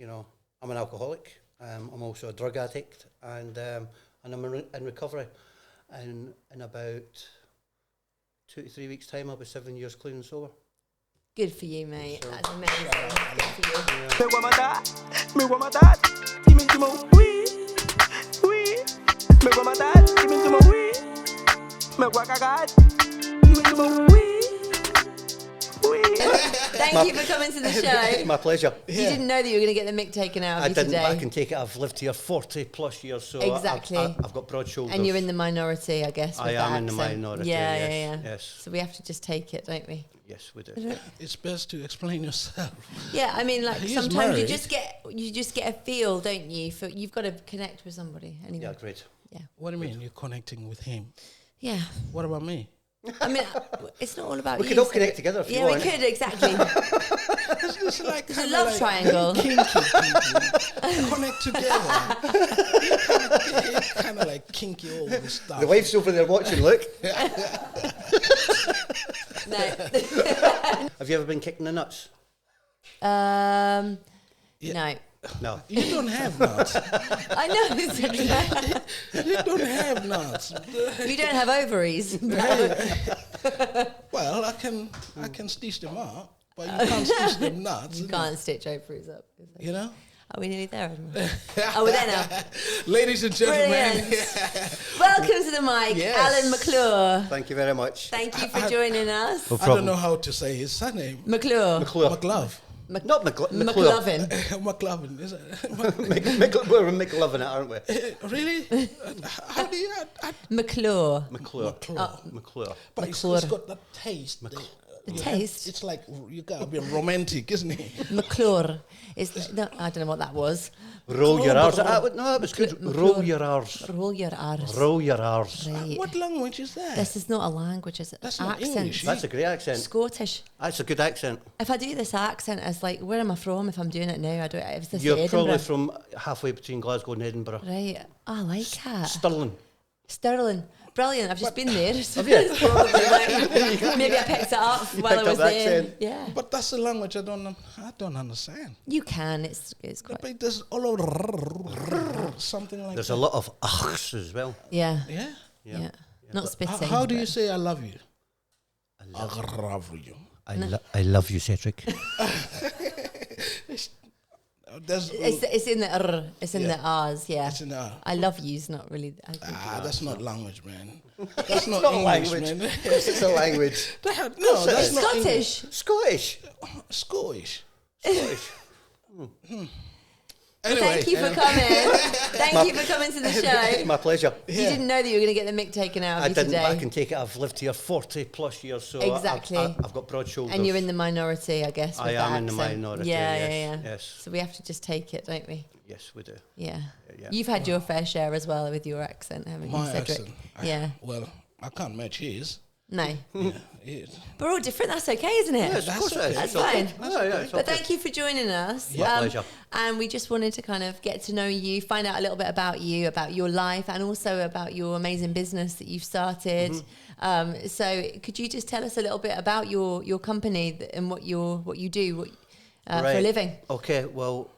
I'm an alcoholic. I'm also a drug addict, and I'm in recovery. And in about 2 to 3 weeks' time, I'll be 7 years clean and sober. Good for you, mate. So, that's amazing. Good for you. Thank you for coming to the show. It's my pleasure. You didn't know that you were going to get the mick taken out of you today. I can take it. I've lived here 40 plus years, so exactly. I've got broad shoulders. And you're in the minority, I guess. I am in the minority. Yeah. Yes. So we have to just take it, don't we? Yes, we do. It's best to explain yourself. Yeah, I mean, like sometimes married. you just get a feel, don't you? You've got to connect with somebody. Anyway. Yeah, great. Yeah. What do you mean you're connecting with him? Yeah. What about me? I mean, it's not all about we you. We could all connect together if you want. Yeah, we could, exactly. It's like it's a love triangle. Kinky people connect together. It's kind of like kinky all this stuff. The wife's over there watching, look. No. Have you ever been kicked in the nuts? No. No. You don't have nuts. I know. You don't have nuts. You don't have ovaries. Well, I can stitch them up, but you can't stitch them nuts. You can't stitch ovaries up. You know? Are we nearly there? Oh, we're there now. Ladies and gentlemen. Welcome to the mic, Yes. Allan McClure. Thank you very much. Thank you for joining us. No I don't know how to say his surname. McClure. McLove. Not McClure. McLovin. McLovin, is it? We're McLovin it, aren't we? Really? How do you... McClure. McClure. McClure. But it's got that taste. The taste? It's like, you gotta be romantic, isn't it? McClure. I don't know what that was. Roll your R's. No, it was good. Roll your R's. Roll your R's. Roll your R's. Right. What language is that? This is not a language, is it? That's not accent. English. That's a great accent. Scottish. That's a good accent. If I do this accent, it's like, where am I from if I'm doing it now? I don't. If this You're Edinburgh. probably from halfway between Glasgow and Edinburgh. Right. I like that. Stirling. Brilliant. I've just been there. So Have you? it's probably like, maybe I picked it up while I was there. Accent. Yeah. But that's the language I don't understand. You can. It's quite. But there's all over something like There's that. a lot of achs as well. Yeah. Yeah? Not spitting. How do you but- say I love you? I love you. I love you, Cedric. It's in the r. It's in the r's. Yeah. It's in the R. I love you's not really. That's not language, man. That's It's not not English, language. man. It's a language. No, that's not Scottish. Scottish. Scottish. Scottish. Anyway, Thank you for coming. Thank you for coming to the It's show. my pleasure. You didn't know that you were going to get the mick taken out of I you didn't. today. I can take it. I've lived here 40 plus years, so Exactly. I've got broad shoulders. And you're in the minority, I guess. I with am the in the accent. minority, Yeah. yes. So we have to just take it, don't we? Yes, we do. Yeah. Yeah. You've had your fair share as well with your accent, haven't you, my Cedric? accent. Yeah. Well, I can't match his. No. Yeah, it. We're all different. That's okay, isn't it? Yes, of course it is. That's It's all fine. good. Yeah, it's all But good. thank you for joining us. My pleasure. And we just wanted to kind of get to know you, find out a little bit about you, about your life, and also about your amazing business that you've started. Mm-hmm. So could you just tell us a little bit about your company and what you do for a living? Okay, well,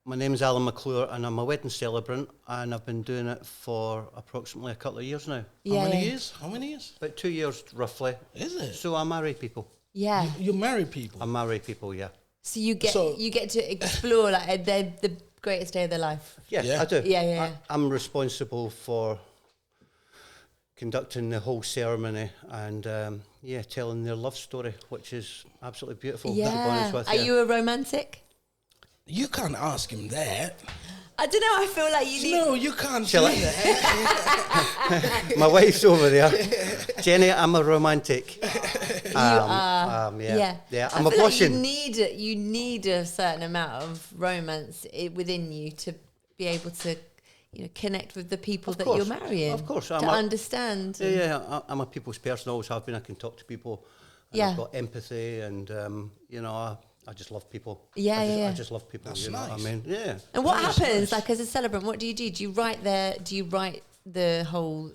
my name is Allan McClure and I'm a wedding celebrant and I've been doing it for approximately a couple of years now. Yeah. How many years? How many years? About 2 years, roughly. Is it? So I marry people. Yeah. You marry people. I marry people, yeah. So you get to explore like the greatest day of their life. Yeah, Yeah. I do. Yeah. I'm responsible for conducting the whole ceremony and, telling their love story, which is absolutely beautiful, to be honest with Are you a romantic? You can't ask him that. I don't know. I feel like you need. No, you can't Shall do I- that. My wife's over there. Jenny, I'm a romantic. You are. Yeah. I I'm a feel like blushing. you need a certain amount of romance within you to be able to, connect with the people that you're marrying. Of course, to I'm understand. I'm a people's person. Always have been. I can talk to people. And Yeah. I've got empathy, and I just love people. Yeah. I just love people. That's you know what I nice. mean? Yeah. And what That's happens, nice. like as a celebrant? What do you do? Do you write the whole?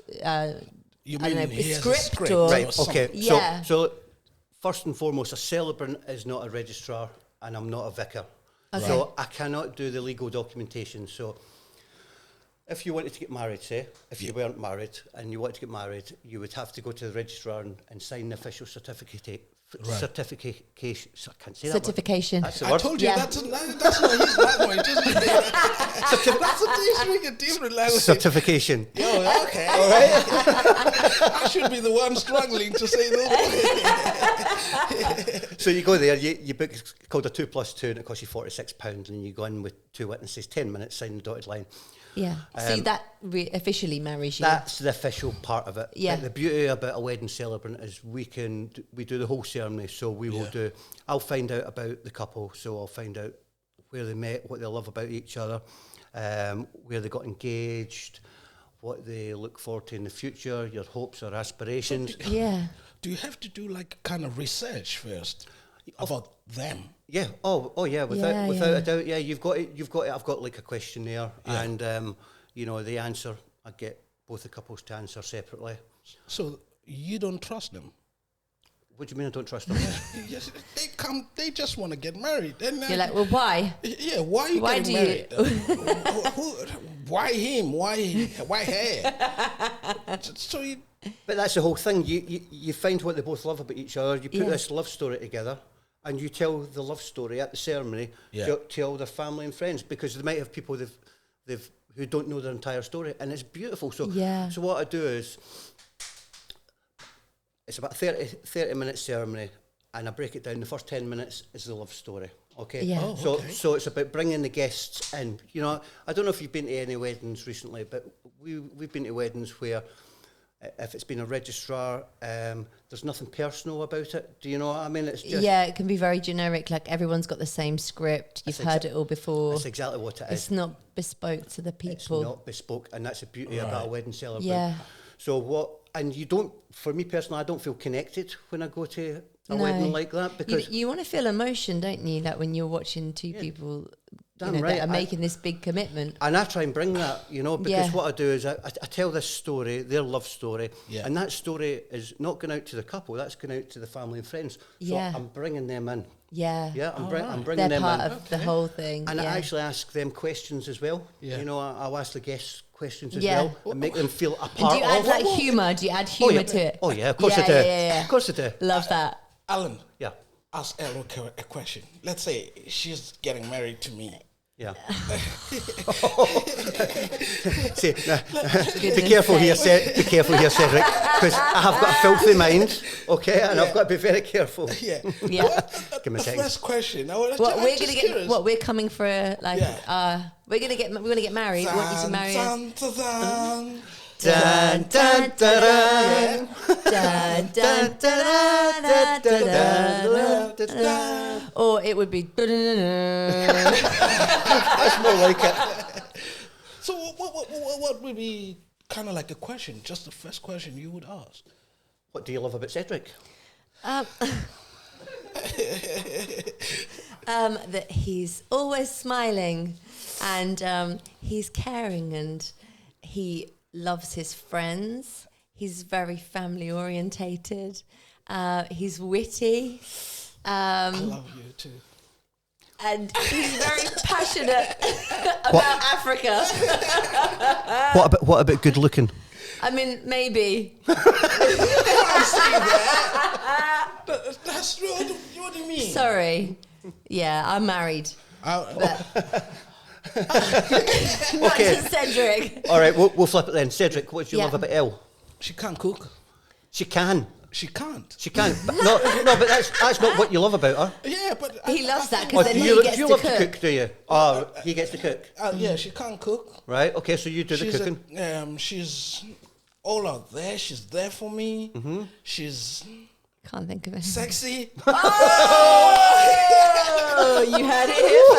You I don't know, he has a script or- or Right. something. Okay. Yeah. So first and foremost, a celebrant is not a registrar, and I'm not a vicar. Okay. So I cannot do the legal documentation. So if you wanted to get married, say, if you weren't married and you wanted to get married, you would have to go to the registrar and sign the official certificate. Certification. I can't say that word. Certification. That's the I word. told you Yeah. that's not his language. That's a different language. Certification. Oh, okay. All right. I should be the one struggling to say those. So you go there, you book, it's called a 2+2, and it costs you £46, and you go in with 2 witnesses, 10 minutes, sign the dotted line. Yeah. See, that officially marries you. That's the official part of it. Yeah. But the beauty about a wedding celebrant is we do the whole ceremony. So we will do. I'll find out about the couple. So I'll find out where they met, what they love about each other, where they got engaged, what they look forward to in the future, your hopes or aspirations. Yeah. Do you have to do like kind of research first about them? Yeah. Oh, yeah. Without Yeah. a doubt. Yeah. You've got it. I've got like a questionnaire, and you know the answer. I get both the couples to answer separately. So you don't trust them? What do you mean I don't trust them? Yes, they just want to get married. And You're like, well, why? yeah, why are you Why getting do you- married? Why him? Why her? So you, But that's the whole thing. You find what they both love about each other. You put Yeah. this love story together, and you tell the love story at the ceremony to all their family and friends, because they might have people they've who don't know their entire story, and it's beautiful. So so what I do is it's about a 30 minute ceremony, and I break it down. The first 10 minutes is the love story. Okay. Yeah. Oh, So okay. so it's about bringing the guests in. You know, I don't know if you've been to any weddings recently, but we've been to weddings where, if it's been a registrar, there's nothing personal about it. Do you know what I mean? It's just Yeah, it can be very generic. Like everyone's got the same script. You've heard it all before. That's exactly what it is. It's not bespoke to the people. It's not bespoke, and that's the beauty about a wedding celebrant. Yeah. So and you don't, for me personally, I don't feel connected when I go to a No. wedding like that, because You want to feel emotion, don't you? Like when you're watching two people Damn that right. are making this big commitment. and I try and bring that, because Yeah. what I do is I tell this story, their love story, Yeah. and that story is not going out to the couple, that's going out to the family and friends. So Yeah. I'm bringing them in. Yeah. Yeah, I'm bringing They're them part in. of the whole thing. And yeah. I actually ask them questions as well. Yeah. You know, I'll ask the guests questions as Yeah. well and make them feel a And part do you add of. like humour? Do you add humour to it? Oh yeah, of course I Yeah, do. yeah. Of course I do. Love that. Alan, Yeah, ask Ella a question. Let's say she's getting married to me. yeah. See, be Goodness careful here, sake. Be careful here, Cedric, because I have got a filthy mind. Okay, and I've got to be very careful. Yeah. Yeah. Give me a The second. first question. What we're gonna get? What we're coming for? We're gonna get married. We want you to marry us. Dun, dun, dun, dun. Dun, dun, dun, dun, dun, dun, dun. Or it would be. That's more like it. So what would be kind of like a question? Just the first question you would ask. What do you love about Cedric? That he's always smiling, and he's caring, and he loves his friends. He's very family orientated. He's witty. I love you too. And he's very passionate about Africa. What about good looking? I mean, maybe. That's true. What do you mean? Sorry. Yeah, I'm married. Not Okay. to Cedric. All right, we'll flip it then. Cedric, what do you Yeah. love about Elle? She can't cook. She can. She can't. She can. But but that's not what you love about her. Yeah, but He loves that Or because then do he you, gets do you to love cook. to cook, do you? Oh, he gets to cook. Yeah, she can't cook. Right, okay, so you do the cooking. She's all out there. She's there for me. Mm-hmm. She's Can't think of it. sexy. Oh, you heard it here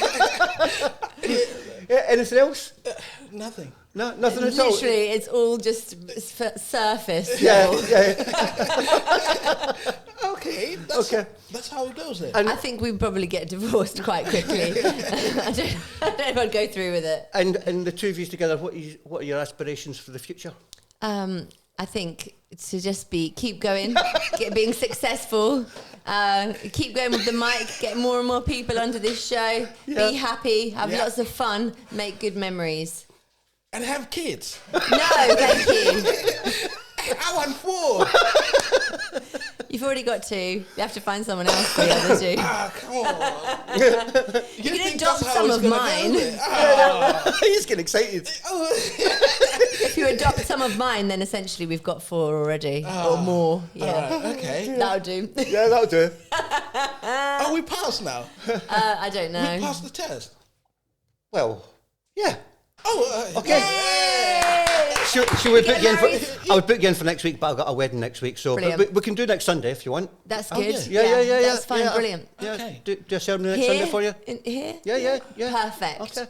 first. Yeah, anything else? Nothing. No, nothing at all. Literally, it's all just surface. Yeah, level. yeah. Okay. That's how it goes then. I think we'd probably get divorced quite quickly. I don't know if I'd go through with it. And the two of you together, what are your aspirations for the future? I think to just keep going, being successful, keep going with the mic, get more and more people onto this show, be happy, have lots of fun, make good memories. And have kids. No, thank you. I want 4. You've already got 2. You have to find someone else for the other 2. Ah, come on. You can adopt some of mine. He's getting excited. If you adopt some of mine, then essentially we've got 4 already, or more. Yeah, Right, okay. that'll do. Yeah, that'll do. Are we passed now? I don't know. We passed the test. Well, yeah. Oh, Okay. Yay! Should we Get book you in married. I would book you in for next week, but I've got a wedding next week, so but Brilliant. we can do next Sunday if you want. That's Oh, good. yeah. Yeah. That's fine. yeah. Brilliant. Yeah. Okay. Do a ceremony next Sunday for you. Here? Yeah. Perfect. Okay.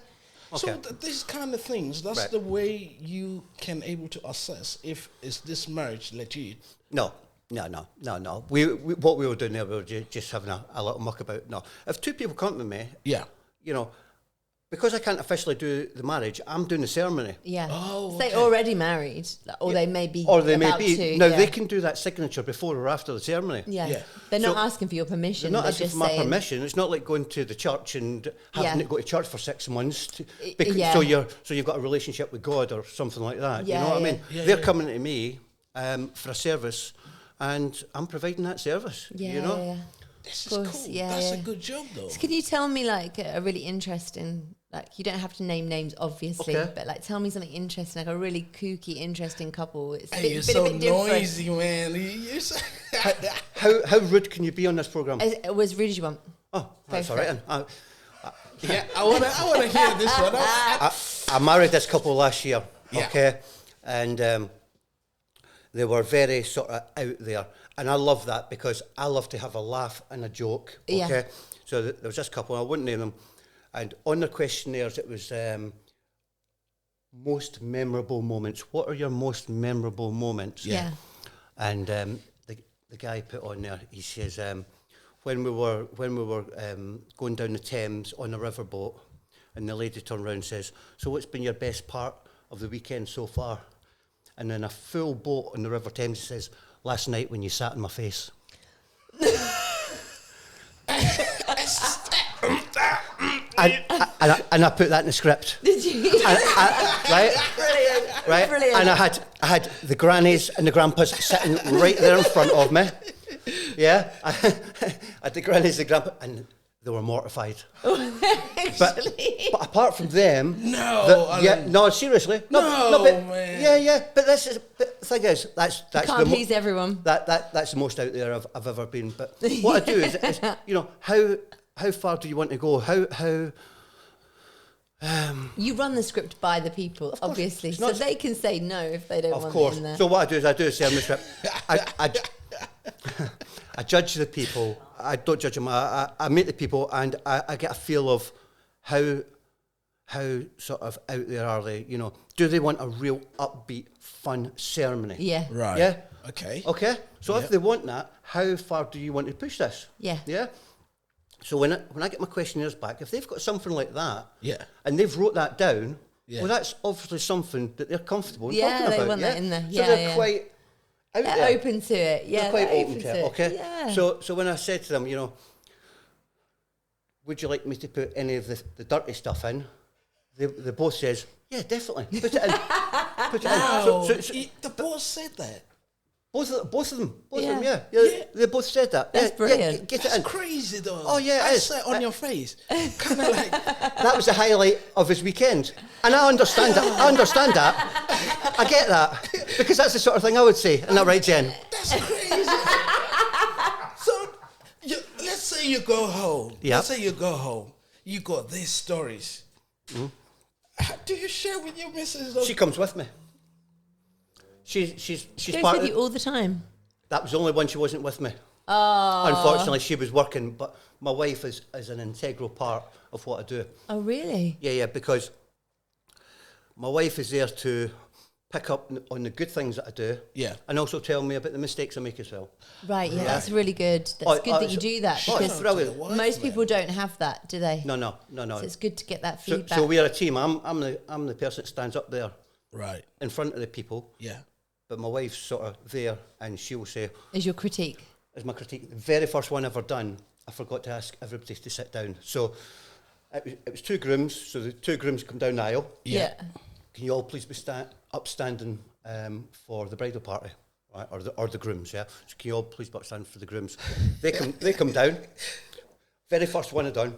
So these kind of things, that's Right. the way you can able to assess if is this marriage legit. No. We what we were doing there, we were just having a little muck about. No, if 2 people come to me, Yeah. you know, because I can't officially do the marriage, I'm doing the ceremony. Yeah. Oh, So they're okay. already married, or they may be Or they may about be. to. Now, yeah. they can do that signature before or after the ceremony. Yeah. Yeah. They're not So asking for your permission. They're not They're asking just for my saying, permission. It's not like going to the church and having Yeah. to go to church for 6 months. Yeah. So you've got a relationship with God or something like that. Yeah, you know what I yeah. mean? Yeah, They're yeah. coming to me for a service, and I'm providing that service. Yeah, you know. yeah. This is Of course, cool. yeah, That's a yeah. good job, though. So can you tell me like a really interesting, like you don't have to name names obviously, Okay. but like tell me something interesting, like a really kooky, interesting couple. It's Hey, you're been so a bit different. noisy, man. You're so How rude can you be on this program? It was rude as you want. Oh, that's for all right. it. then. yeah, I wanna hear this one. I married this couple last year. Yeah. Okay, and they were very sort of out there, and I love that because I love to have a laugh and a joke. Okay, Yeah. so there was this couple. I wouldn't name them, and on their questionnaires it was most memorable moments. What are your most memorable moments? Yeah. And the guy put on there, he says, when we were going down the Thames on a riverboat, and the lady turned around and says, "So what's been your best part of the weekend so far?" And then a full boat on the River Thames says, "Last night when you sat in my face." and I put that in the script. Did you? Right? Brilliant. Right? Brilliant. And I had the grannies and the grandpas sitting right there in front of me. Yeah? I had the grannies and the grandpas, and they were mortified. But apart from them... No, seriously. No, but, man. Yeah, but the thing is, that's Can't please everyone. that's the most out there I've ever been. But what I do is you know, how far do you want to go? How You run the script by the people, obviously, It's so not- they can say no if they don't Of want course. it in there. So what I do is I do a ceremony script. I judge the people. I don't judge them. I meet the people, and I get a feel of how sort of out there are they. You know, do they want a real upbeat, fun ceremony? Yeah. Right. Yeah. Okay. Okay. So Yeah. if they want that, how far do you want to push this? Yeah. Yeah. So when I get my questionnaires back, if they've got something like that, Yeah. and they've wrote that down, Yeah. well, that's obviously something that they're comfortable in Yeah, talking they about. want that in there. So Yeah, they're yeah. quite out They're there. open to it. Yeah, They're quite they're open to it. Okay. Yeah. So when I said to them, you know, would you like me to put any of the dirty stuff in? They both says, yeah, definitely. Put it in. Put it in. Wow. So The boss said that. both of them, Yeah. yeah. They both said that. That's Yeah, brilliant. get it That's in. crazy, though. Oh, yeah, it I is. said on your face. Kind of like, That was the highlight of his weekend. And I understand that. I get that. Because that's the sort of thing I would say. Isn't that right, Jen? that's crazy. So, let's say you go home. Yeah. Let's say you go home. You got these stories. How do you share with your missus? She comes with me. She's She goes part with of you all the time. That was the only one she wasn't with me. Oh. Unfortunately, she was working, but my wife is an integral part of what I do. Oh, really? Yeah, because my wife is there to pick up on the good things that I do. Yeah. And also tell me about the mistakes I make as well. Right, yeah, that's really good. That's good that you do that Oh, it's because brilliant. most people don't have that, do they? No. So it's good to get that So, feedback. so we are a team. I'm the person that stands up there Right. in front of the people. Yeah. but my wife's sort of there, and she'll say, Is your critique? as my critique, the very first one ever done, I forgot to ask everybody to sit down. So it was 2 grooms, so the 2 grooms come down the aisle. Yeah. Can you all please be upstanding for the bridal party, right? Or the grooms, yeah? So can you all please be upstanding for the grooms? They come down, very first one I done,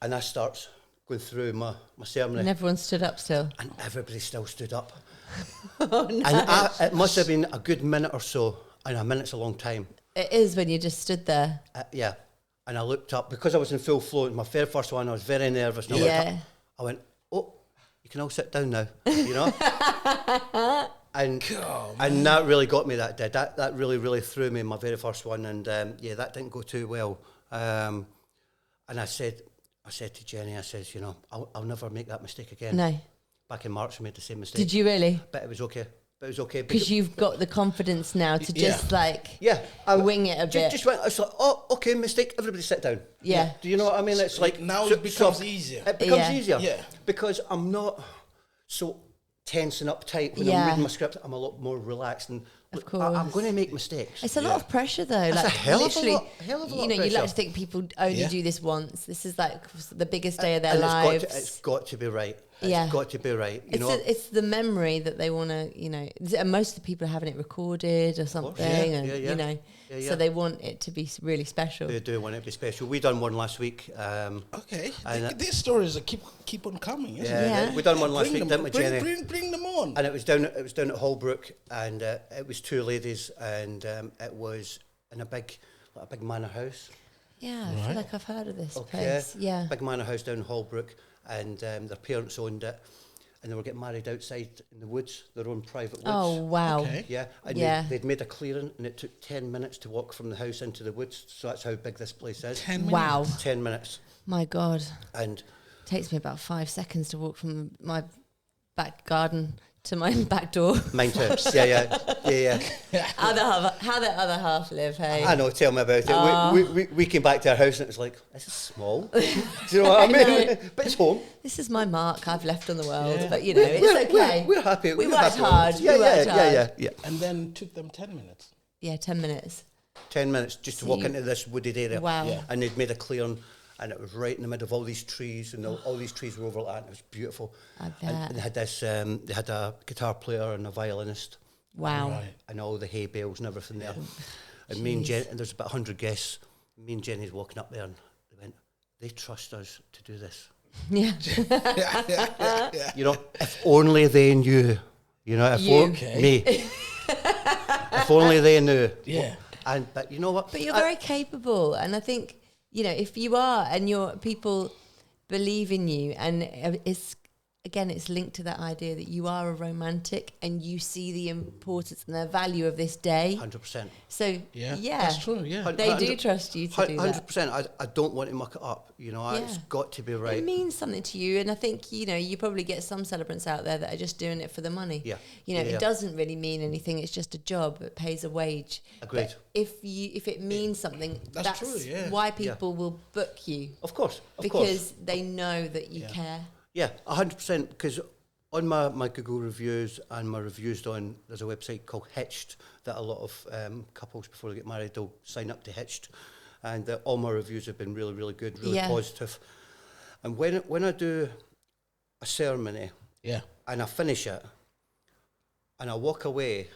and I starts going through my ceremony. And everyone stood up still. And everybody still stood up. Oh, no. And it must have been a good minute or so, and a minute's a long time. It is when you just stood there. Yeah. And I looked up, because I was in full flow, it was my very first one, I was very nervous. And I went, oh, you can all sit down now, you know? and that really got me that day. That really threw me in my very first one, and that didn't go too well. And I said to Jenny, I said, you know, I'll never make that mistake again. No. Back in March, I made the same mistake. Did you really? But it was okay. Because you've got the confidence now to just wing it a bit. Just went, it's like, oh, okay, mistake, everybody sit down. Yeah. Do you know what I mean? It's like... Now it becomes easier. It becomes easier. Yeah. Because I'm not so tense and uptight when I'm reading my script. I'm a lot more relaxed, and of course. I'm going to make mistakes. It's a lot of pressure, though. It's like a hell of literally, a lot of you pressure. like to think people only do this once. This is like the biggest day of their and lives. It's got to be right. Yeah. It's got to be right. You know, it's the memory that they want to, you know. And most of the people are having it recorded or something, you know. So they want it to be really special. They do want it to be special. We done one last week. Okay, these stories keep on coming, isn't it? Yeah. We done one last week, didn't we, Jenny? Bring them on. And it was down at Holbrook, and it was 2 ladies, and it was in a big manor house. Yeah, I feel like I've heard of this Okay. place. Yeah. Big manor house down in Holbrook, and their parents owned it, and they were getting married outside in the woods, their own private woods. Oh, wow. Okay. Yeah, and they'd made a clearing, and it took 10 minutes to walk from the house into the woods, so that's how big this place is. 10 minutes? Wow. 10 minutes. My God. And Takes me about 5 seconds to walk from my back garden to my back door. mine too. Yeah. How the other half live, hey? I know, tell me about it. Oh. We came back to our house, and it was like, this is small. Do you know what I mean? But it's home. This is my mark I've left on the world, but you know, it's okay. We're happy. We we're worked happy. hard. Yeah. And then took them 10 minutes. Yeah, 10 minutes. 10 minutes just to walk into this wooded area. Wow. Yeah. And they'd made a clearing, and it was right in the middle of all these trees, and all these trees were overlapping. It was beautiful. I bet. And they had this. They had a guitar player and a violinist. Wow. Right. And all the hay bales and everything there. And me and Jen, and there's about 100 guests. Me and Jenny's walking up there, and they went, they trust us to do this. Yeah. You know, if only they knew. You know, me. If only they knew. Yeah. But you know what? But you're very capable, and I think, you know, if you are, and your people believe in you, and it's linked to that idea that you are a romantic, and you see the importance and the value of this day. 100%. So Yeah, that's true, yeah. They do trust you to do that. 100%. I don't want to muck it up. You know, Yeah. it's got to be right. It means something to you, and I think, you know, you probably get some celebrants out there that are just doing it for the money. Yeah. You know, Yeah. it doesn't really mean anything. It's just a job. It pays a wage. Agreed. But if it means something, that's true, yeah. why people will book you. Of course. Because they know that you care. Yeah, 100%. Because on my Google reviews and my reviews there's a website called Hitched that a lot of couples before they get married, they'll sign up to Hitched. And all my reviews have been really, really good, really positive. And when I do a ceremony and I finish it and I walk away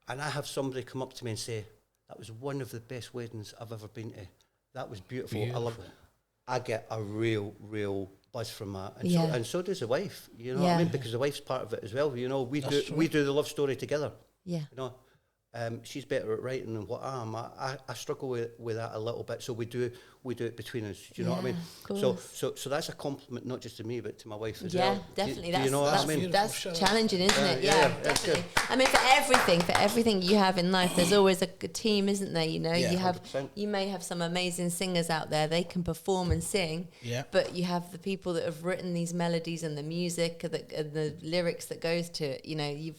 and I have somebody come up to me and say, that was one of the best weddings I've ever been to. That was beautiful. I love it. I get a real buzz from that. And so does the wife, you know what I mean? Because the wife's part of it as well. You know, we do the love story together. Yeah. You know, she's better at writing than what I am. I struggle with that a little bit. So we do it between us. Do you know what I mean? So that's a compliment not just to me but to my wife as well. Yeah, definitely. Do you know what I mean? That's challenging, isn't it? Yeah, definitely. Good. I mean, for everything you have in life, there's always a good team, isn't there? You know, you may have some amazing singers out there. They can perform and sing. Yeah. But you have the people that have written these melodies and the music and the lyrics that goes to it. You know,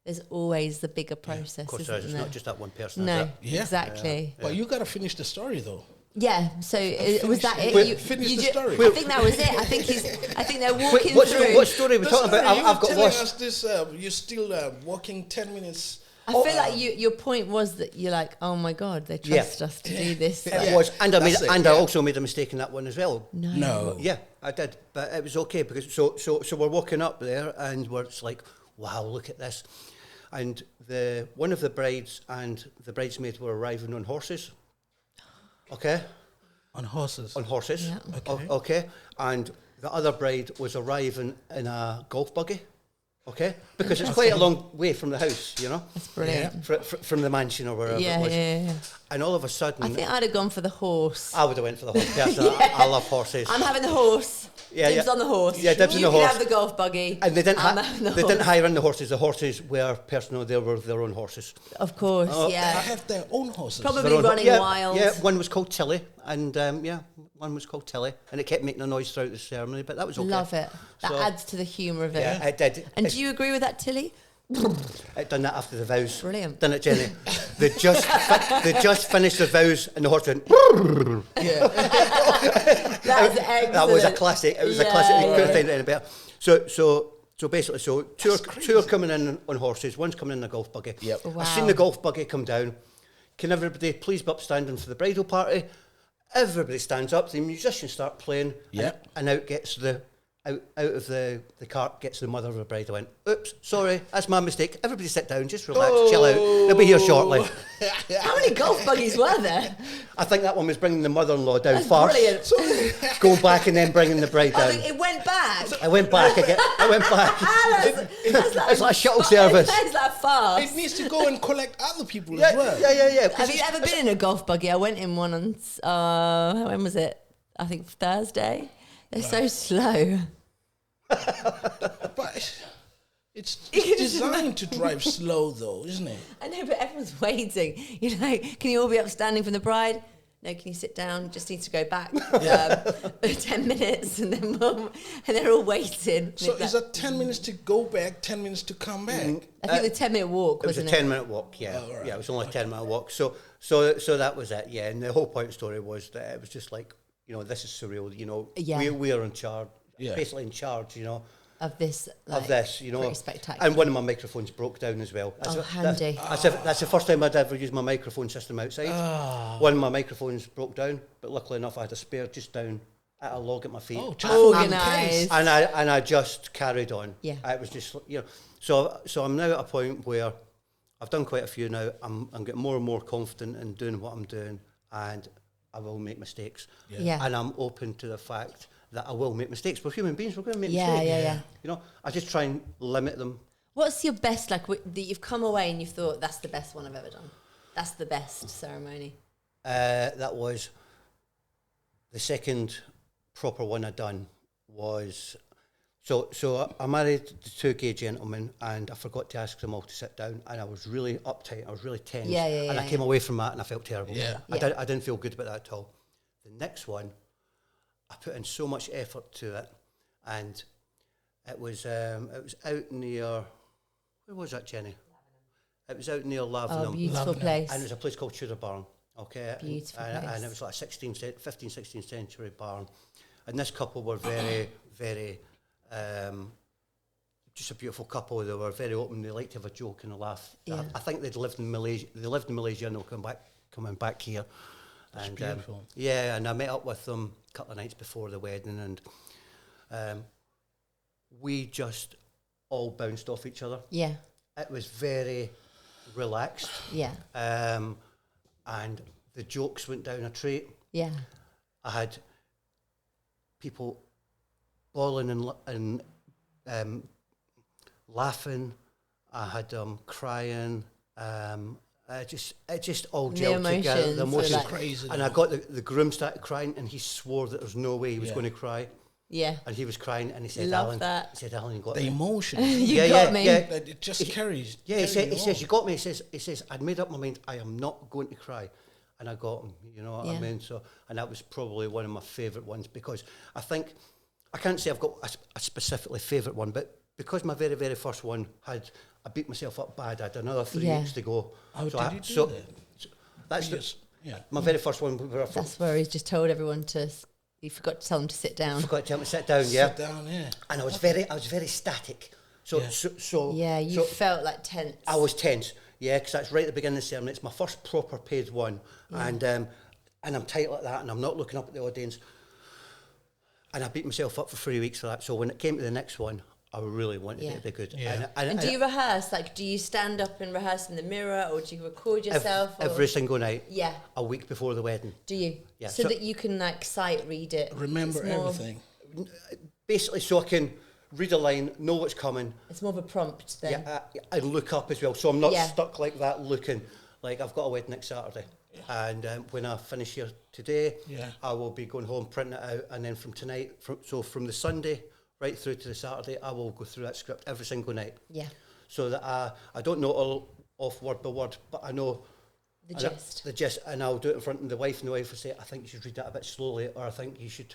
there's always the bigger process. Of course, isn't it's there? not just that one person. No, Is it? Yeah. exactly. But you got to finish the story, though. Yeah, so was that it? Wait, finish the story. I think that was it. I think they're walking through. What story are we talking about? I've got lost. Us this, you're still walking 10 minutes. I feel like your point was that you're like, oh my God, they trust us to do this. It was, and I also made a mistake in that one as well. No. Yeah, I did, but it was okay because so we're walking up there and it's like, wow, look at this, and one of the brides and the bridesmaids were arriving on horses. Okay. On horses. Yeah. Okay. And the other bride was arriving in a golf buggy. Okay. Because it's quite a long way from the house, you know. That's brilliant. From the mansion or wherever it was. Yeah. And all of a sudden, I think I'd have gone for the horse. I would have went for the horse. Personally. I love horses. I'm having the horse. Yeah, Dibs on the horse. Yeah, dibs on the You horse. can have the golf buggy. And they didn't horse. hire in the horses. The horses were personal. They were their own horses. Of course, They yeah. have their own horses. Probably Their own running wild. Yeah, one was called Tilly, and one was called Tilly, and it kept making a noise throughout the ceremony, but that was okay. Love it. That So- adds to the humour of it. Yeah, it did. And do you agree with that, Tilly? It done that after the vows. Brilliant. Done it, Jenny. They just finished the vows, and the horse went. That's excellent. That was a classic. It was a classic. You couldn't find it any better. So basically, two are coming in on horses. One's coming in a golf buggy. Yep. Wow. I've seen the golf buggy come down. Can everybody please be upstanding for the bridal party? Everybody stands up. The musicians start playing. Yep. And out gets out of the cart gets the mother of the bride. I went, oops, sorry, that's my mistake. Everybody sit down, just relax, chill out. They'll be here shortly. How many golf buggies were there? I think that one was bringing the mother-in-law down That's first, brilliant. going back and then bringing the bride I down. think it went back. I went back again. I went back. It's like a shuttle service. It's like fast. It needs to go and collect other people as well. Yeah. Have you ever been in a golf buggy? I went in one on, when was it? I think Thursday. They're so slow. But it's designed to drive slow, though, isn't it? I know, but everyone's waiting. You know, can you all be upstanding from the bride? No, can you sit down? Just need to go back 10 minutes, and then and they're all waiting. So is that 10 minutes to go back, 10 minutes to come back? I think the 10-minute walk, It was a wasn't 10-minute walk, yeah. Oh, right. Yeah, it was only a 10-minute walk. So that was it, yeah. And the whole point of the story was that it was just like, you know, this is surreal, you know. Yeah. We are in charge, Yeah. basically in charge, you know. Of this, like, Of this, you know. pretty spectacular. And one of my microphones broke down as well. Handy. That's the first time I'd ever used my microphone system outside. One of my microphones broke down, but luckily enough I had a spare just down at a log at my feet. Oh, just Organised. And I just carried on. Yeah. It was just, you know. So I'm now at a point where I've done quite a few now. I'm getting more and more confident in doing what I'm doing, and I will make mistakes. Yeah. And I'm open to the fact that I will make mistakes. We're human beings. We're going to make Yeah, mistakes. yeah. You know, I just try and limit them. What's your best, like, that you've come away and you've thought, that's the best one I've ever done? That's the best ceremony. That was the second proper one I done was so I married the two gay gentlemen, and I forgot to ask them all to sit down, and I was really uptight, I was really tense, and I came away from that and I felt terrible. I didn't feel good about that at all. The next one, I put in so much effort to it, and it was out near, where was that, Jenny? It was out near Lavenham. Oh, beautiful place. And it was a place called Tudor Barn. Okay. Beautiful and place. it was like a 15th, 16th century barn. And this couple were very, very, just a beautiful couple. They were very open. They liked to have a joke and a laugh. Yeah. I think they'd lived in Malaysia. They lived in Malaysia and they'll coming back here. That's and beautiful. Yeah, and I met up with them a couple of nights before the wedding, and we just all bounced off each other. Yeah. It was very relaxed. Yeah. And the jokes went down a treat. Yeah. I had people bawling and laughing. I had them crying. It just all The gelled together. emotions The were emotions, like- Crazy. and I got the groom started crying, and he swore that there's no way he was going to cry, Yeah. and he was crying, and he said, Love "Alan, that. he said, Alan, you got the me." emotion. You got me. Yeah. That it just carries. Yeah, he carries says, on. "You got me." He says, "I'd made up my mind. I am not going to cry," and I got him. You know what I Yeah. mean? So, and that was probably one of my favourite ones, because I think I can't say I've got a specifically favourite one, but because my very, very first one had, I beat myself up bad. I had another 3 Yeah. weeks to go. How so did I, you do so, that? so that's the, Yeah. My very first one. We were from, That's where he's just told everyone to. You forgot to tell them to sit down. forgot to tell me to sit down. Yeah. Sit down, yeah. And I was very static. So Yeah. so Yeah, you so felt like tense. I was tense. Yeah, because that's right at the beginning of the ceremony. It's my first proper paid one, and I'm tight like that, and I'm not looking up at the audience. And I beat myself up for 3 weeks for that. So when it came to the next one, I really wanted it to be good. Yeah. And do you rehearse? Like, do you stand up and rehearse in the mirror, or do you record yourself? every single night? Yeah. A week before the wedding. Do you? Yeah. So that you can like sight read it. Remember It's more- everything. Basically, so I can read a line, know what's coming. It's more of a prompt then. Yeah, I look up as well, so I'm not Yeah. stuck like that looking. Like I've got a wedding next Saturday, and when I finish here today, I will be going home, printing it out, and then from tonight, from the Sunday right through to the Saturday, I will go through that script every single night. Yeah. So that I don't know all off word by word, but I know The gist. The gist, and I'll do it in front of the wife, and the wife will say, "I think you should read that a bit slowly," or "I think you should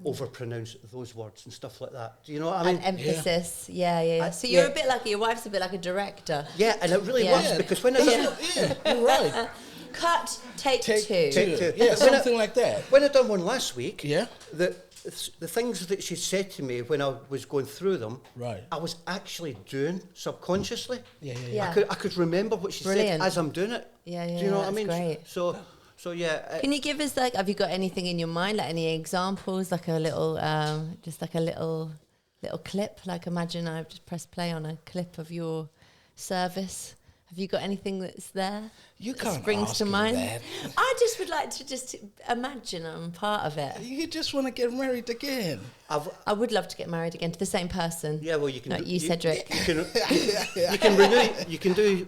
overpronounce those words," and stuff like that. Do you know what I mean? And emphasis. Yeah. So you're a bit like, your wife's a bit like a director. Yeah, and it really Yeah. was, because when I You're right. Cut, take two. Take two. Yeah, When something like that. When I done one last week, Yeah. the things that she said to me when I was going through them, Right. I was actually doing subconsciously. Yeah. I could remember what she Brilliant. said as I'm doing it. Yeah, Do you know what I that's mean? great. So yeah. Can you give us like, have you got anything in your mind, like any examples, like a little, just like a little clip? Like imagine I've just pressed play on a clip of your service. Have you got anything that's there? You that can't springs ask to him mind. that. I just would like to just imagine I'm part of it. You just want to get married again. I would love to get married again to the same person. Yeah, well, you can. Not you, Cedric. You can renew. You can do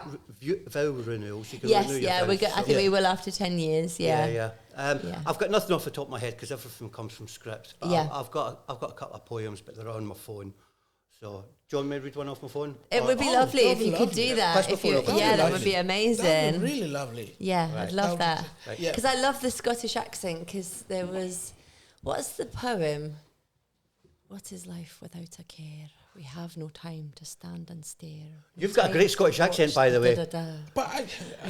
vow renewals. You can Yes, renew your yeah, vows, I think we will after 10 years. Yeah. Yeah. Yeah. I've got nothing off the top of my head because everything comes from script. But Yeah. I've got a couple of poems, but they're on my phone. So, do you want me to read one off my phone? It would be Oh, lovely if that'd be you could lovely. do that. Pass my If phone you, up. That'd yeah, be that would lovely. be amazing. That'd be really lovely. Yeah, Right. I'd love that. Right. Yeah. Because I love the Scottish accent, because there was, what's the poem? What is life without a care? We have no time to stand and stare. You've got a great Scottish accent, by the way. But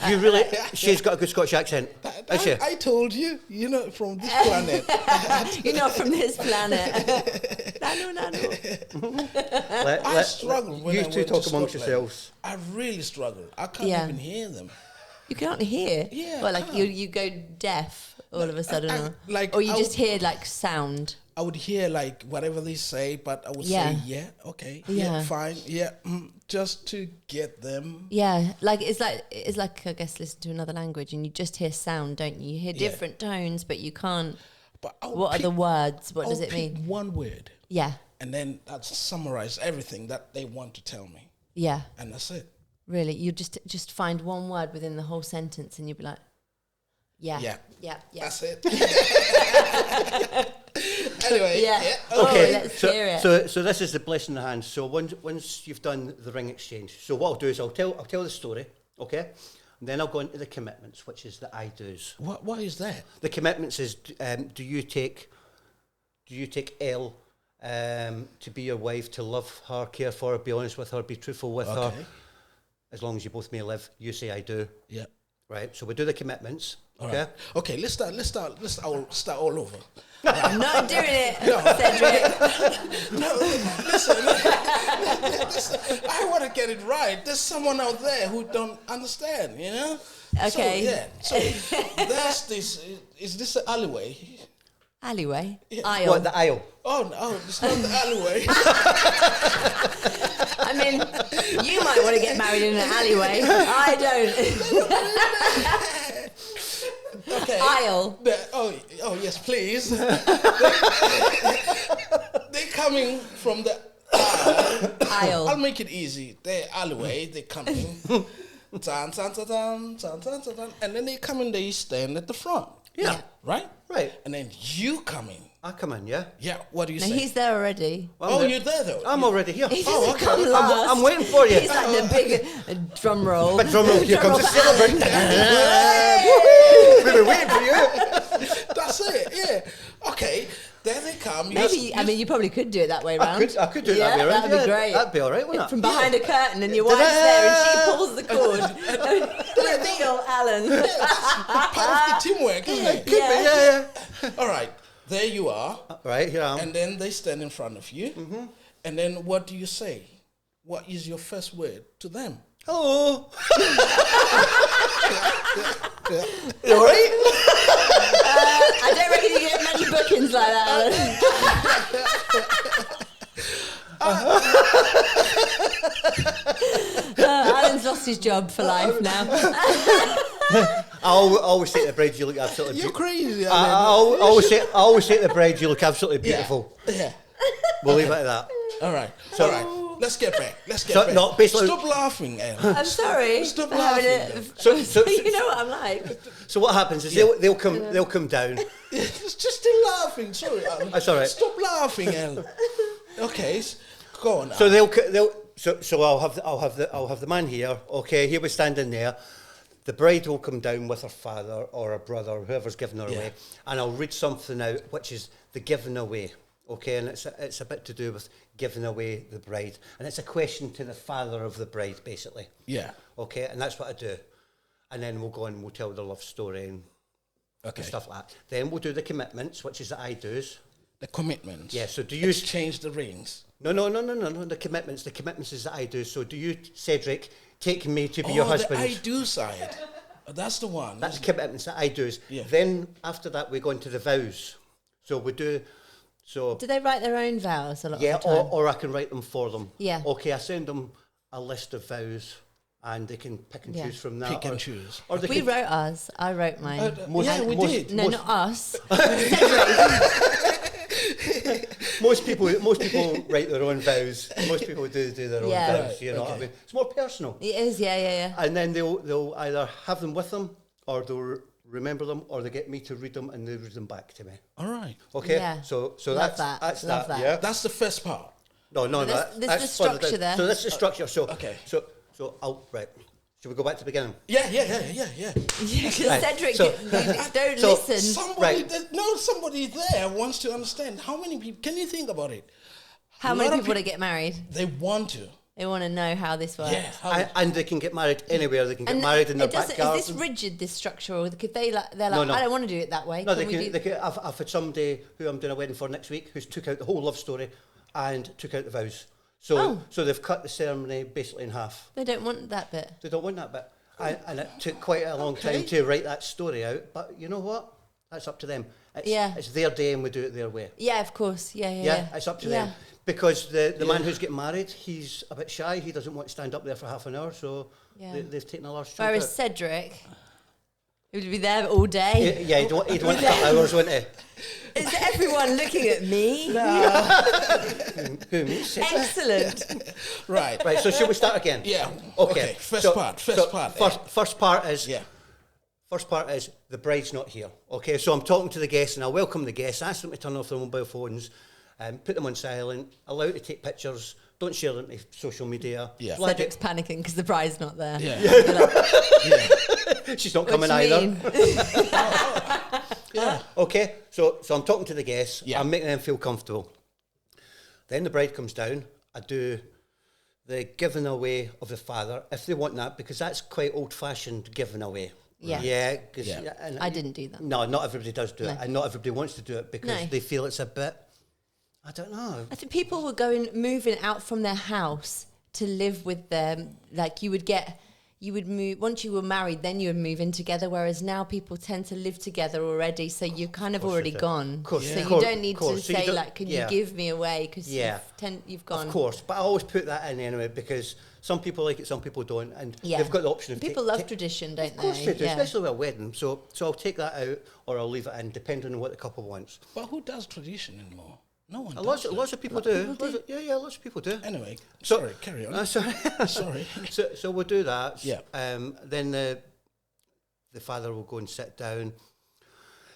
You really, she's got a good Scottish accent. Has she? I told you, you're not from this planet. You're not from this planet. Nano. I struggle when You I two went talk to amongst Scotland. yourselves. I really struggle. I can't Yeah. even hear them. You can't hear? Yeah, Well, I like can't. you go deaf all of a sudden. Or you just hear like sound. I would hear like whatever they say, but I would Yeah. say, yeah, okay, Yeah. yeah, fine, yeah, just to get them. Yeah, it's like I guess listen to another language and you just hear sound, don't you? You hear Yeah. different tones, but you can't. But I would What are the pick- words? What I does would it pick mean? one word, Yeah, and then I'd summarize everything that they want to tell me, yeah. and that's it. Really, you just find one word within the whole sentence, and you'd be like, yeah, Yeah. yeah. That's it. Anyway, Yeah. yeah. Oh, Okay, let's hear it. so this is the blessing in the hand. So once you've done the ring exchange, so what I'll do is I'll tell the story, okay, and then I'll go into the commitments, which is the I do's. What is that? The commitments is do you take L to be your wife, to love her, care for her, be honest with her, be truthful with her, Okay. as long as you both may live. You say I do, Yeah. right? So we do the commitments, All okay? right. Okay. Let's start all over. I'm not doing it, Cedric. No, listen, I want to get it right. There's someone out there who don't understand, you know? Okay. So there's this, is this an alleyway? Alleyway, Yeah. aisle. What, the aisle? Oh, no, it's not the alleyway. I mean, you might want to get married in an alleyway. I don't. Okay. Aisle. Oh, yes, please. They're coming from the Aisle. I'll make it easy. They're alleyway, they're coming. Tan, tan, tan, tan, tan, tan, tan, tan. And then they come and they stand at the front. Yeah. Right? Right. And then you come in. I come in, yeah? Yeah, what do you No, say? he's there already. Well, Oh, I'm you're there though. I'm already here. He Oh, doesn't okay. come last. I'm waiting for you. He's like the big drum roll. Big drum roll, here Drum comes the roll for celebrant. Allan. We've been waiting for you. That's it, yeah. Okay, there they come. Maybe, I mean, you probably could do it that way round. I could do it that way around. That'd be great. That'd be all right, wouldn't it? From behind a curtain and your wife's there and she pulls the cord. Reveal Alan. part of the teamwork, isn't it? Could be, yeah. All right, there you are. Right, here I am. And then they stand in front of you. And then what do you say? What is your first word to them? Hello. You all right? I don't reckon you get many bookings like that, Alan. Alan's lost his job for life now. I always say to the bride, you look absolutely You're beautiful. crazy. I always say to the bride, you look absolutely beautiful. Yeah. We'll leave it at that. All right. So- All right. Let's get back. So, no, basically- Stop laughing, Ellen. I'm sorry. Stop for having laughing. you know what I'm like. So what happens is they'll come down. It's just still laughing. Sorry, Ellen. That's all right. Stop laughing, Ellen. Okay, go on. So I'll have the man here. Okay, he was standing there. The bride will come down with her father or her brother, whoever's giving her away, and I'll read something out, which is the giving away. Okay, and it's a bit to do with giving away the bride, and it's a question to the father of the bride, basically. Yeah. Okay, and that's what I do, and then we'll go on and we'll tell the love story and stuff like that. Then we'll do the commitments, which is the I do's. The commitments. Yeah. So do you exchange the rings? No. The commitments. The commitments is the I do. So do you, Cedric, take me to be your husband? The I do side. That's the one. That's commitments. The I do's. Yeah. Then after that we go into the vows. So we do. So Do they write their own vows a lot yeah, of the time? or I can write them for them. Yeah. Okay, I send them a list of vows, and they can pick and choose from that. Pick and choose. Or they We can, wrote ours. I wrote mine. most- we most- did. No, not us. most people write their own vows. Most people do their own Yeah. vows. You know what I mean? It's more personal. It is, yeah. And then they'll either have them with them, or they'll remember them, or they get me to read them and they read them back to me. All right. Okay. Yeah. So Love that's that. that's Love that. that. Yeah. That's the first part. No. there's That's the further structure down. there. So that's the structure. So Okay. So I'll right. Should we go back to the beginning? Yeah. Yeah, because Right, Cedric, so- you don't so- listen. Somebody there wants to understand. How many people? Can you think about it? How a many lot of people want to get married? They want to. They want to know how this works. Yeah. And they can get married anywhere. They can get married in their back Is garden. this rigid, this structure, or could they're like, No. I don't want to do it that way? No, Can we do- I've had somebody who I'm doing a wedding for next week who's took out the whole love story and took out the vows. So they've cut the ceremony basically in half. They don't want that bit. They don't want that bit. And it took quite a long time to write that story out. But you know what? That's up to them. It's their day and we do it their way. Yeah, of course. Yeah. Yeah, it's up to them. Because the man who's getting married, he's a bit shy. He doesn't want to stand up there for half an hour. So they've taken a large chunk Whereas out. Cedric, he would be there all day. Yeah, he'd want a couple hours, wouldn't he? Is everyone looking at me? Who, me? Excellent. Right. Right, so shall we start again? Yeah. Okay. First part. First part is Yeah. First part is the bride's not here. Okay, so I'm talking to the guests and I welcome the guests, ask them to turn off their mobile phones, put them on silent, allow to take pictures, don't share them to social media. Yeah. Flag Cedric's panicking because the bride's not there. Yeah. it. She's not coming What do you either. mean? Yeah. Okay, so I'm talking to the guests, Yeah. I'm making them feel comfortable. Then the bride comes down, I do the giving away of the father, if they want that, because that's quite old-fashioned giving away. Yeah. Yeah, 'cause- Yeah. and I didn't do that. No, not everybody does do it, No. and not everybody wants to do it because No. they feel it's a bit, I don't know. I think people were moving out from their house to live with them. Like you would move, once you were married, then you would move in together. Whereas now people tend to live together already. So you're kind of already they do. gone. Of course, so yeah. you Course, don't need to course. So you say don't- like, can yeah. you give me away? Because Yeah. you've gone. Of course, but I always put that in anyway because some people like it, some people don't, and Yeah. they've got the option of People love tradition, don't they? Of course they do, Yeah. especially with a wedding. So I'll take that out or I'll leave it in, depending on what the couple wants. But who does tradition anymore? No one. Lots does of people do. Lots of people do. Anyway, So- sorry, carry on. Sorry. Sorry. So we'll do that. Yeah. Then the father will go and sit down.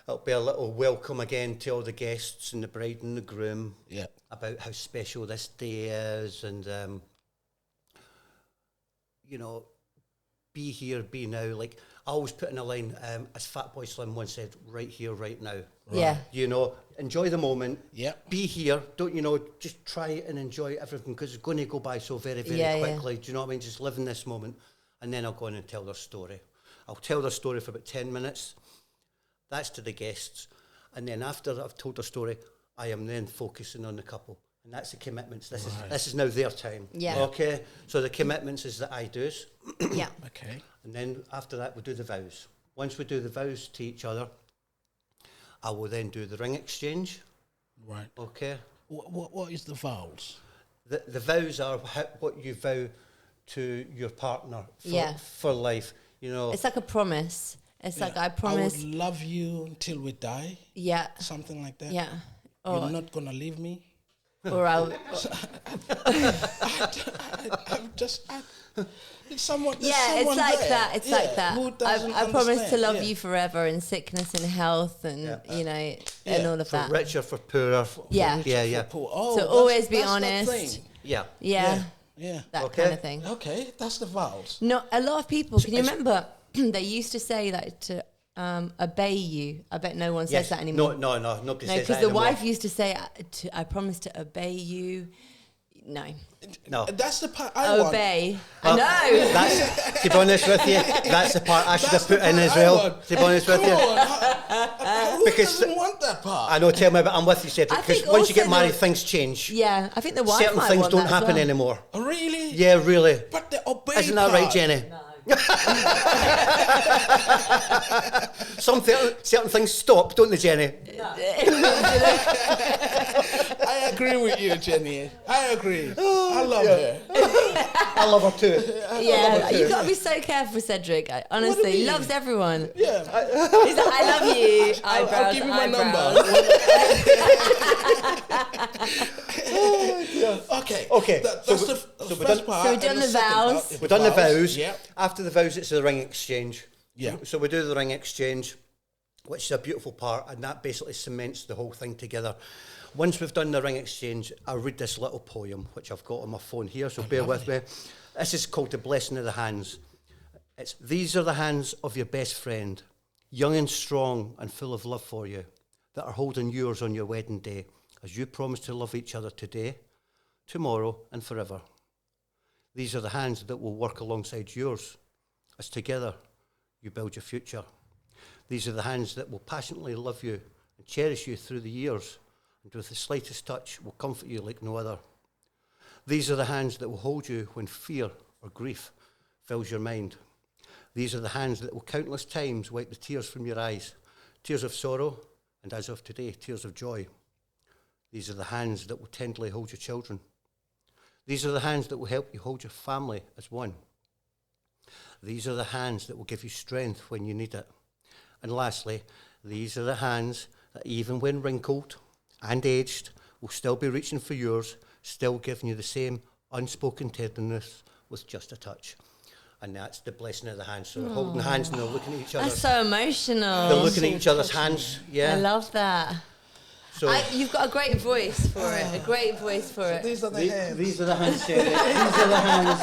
It'll be a little welcome again to all the guests and the bride and the groom Yeah. about how special this day is, and be here, be now. Like I always put in a line, as Fatboy Slim once said, right here, right now. Yeah. You know, enjoy the moment. Yeah. Be here. Don't, you know, just try and enjoy everything because it's going to go by so very, very quickly. Do you know what I mean? Just live in this moment. And then I'll go in and tell their story. I'll tell their story for about 10 minutes. That's to the guests. And then after I've told their story, I am then focusing on the couple. And that's the commitments. This is now their time. Yeah. Okay? So the commitments is that I do. Yeah. Okay. And then after that, we do the vows. Once we do the vows to each other, I will then do the ring exchange. Right. Okay? What is the vows? The vows are what you vow to your partner for life. You know, It's like a promise. It's like I promise. I would love you until we die. Yeah. Something like that. Yeah. You're not gonna leave me. Or I'll. Someone. Yeah, it's like there. that. It's like that. Who doesn't I promise to understand? love you forever in sickness and health, and you know, and all of for that. richer, for poorer. Yeah. Yeah. Oh, So always be that's the honest. thing. Yeah. Yeah. Yeah. That Okay. kind of thing. Okay, that's the vows. No, a lot of people. Can you remember? They used to say that to obey you. I bet no one says that anymore. No, nobody No, says because that the anymore. wife used to say, I promise to obey you. No. That's the part I want. Obey. Well, I know. That's, to be honest with you, that's the part I should have put in as well. To be honest with you. Who Because- doesn't want that part? I know, tell me, but I'm with you, Cedric, I because think once you get also married, the- things change. Yeah, I think the wife Certain might things want don't that as happen well. anymore. Really? Yeah, really. But the obey Isn't that right, part- Jenny? Certain things stop, don't they, Jenny? I agree with you, Jenny. I agree. I love her. I love her too. Yeah, you got to be so careful, Cedric. Honestly, you he mean? loves everyone. Yeah. He's like, I love you. I'll Eyebrows, give you my eyebrows. number. Okay. Okay, That's so the we've first done- part. so we've done and the second vows. part is We've done the vows. Yeah. After the vows, it's the ring exchange. Yeah. So we do the ring exchange, which is a beautiful part, and that basically cements the whole thing together. Once we've done the ring exchange, I'll read this little poem, which I've got on my phone here, so bear with me. This is called The Blessing of the Hands. It's, these are the hands of your best friend, young and strong and full of love for you, that are holding yours on your wedding day, as you promise to love each other today, tomorrow and forever. These are the hands that will work alongside yours, as together you build your future. These are the hands that will passionately love you and cherish you through the years, and with the slightest touch will comfort you like no other. These are the hands that will hold you when fear or grief fills your mind. These are the hands that will countless times wipe the tears from your eyes, tears of sorrow, and as of today, tears of joy. These are the hands that will tenderly hold your children. These are the hands that will help you hold your family as one. These are the hands that will give you strength when you need it. And lastly, these are the hands that even when wrinkled and aged, will still be reaching for yours, still giving you the same unspoken tenderness with just a touch. And that's the blessing of the hands. So they're holding hands and they're looking at each other. That's so emotional. They're looking at each other's hands. Yeah. I love that. So You've got a great voice for it. A great voice for it. These are the hands. these are the hands, Sarah. These are the hands.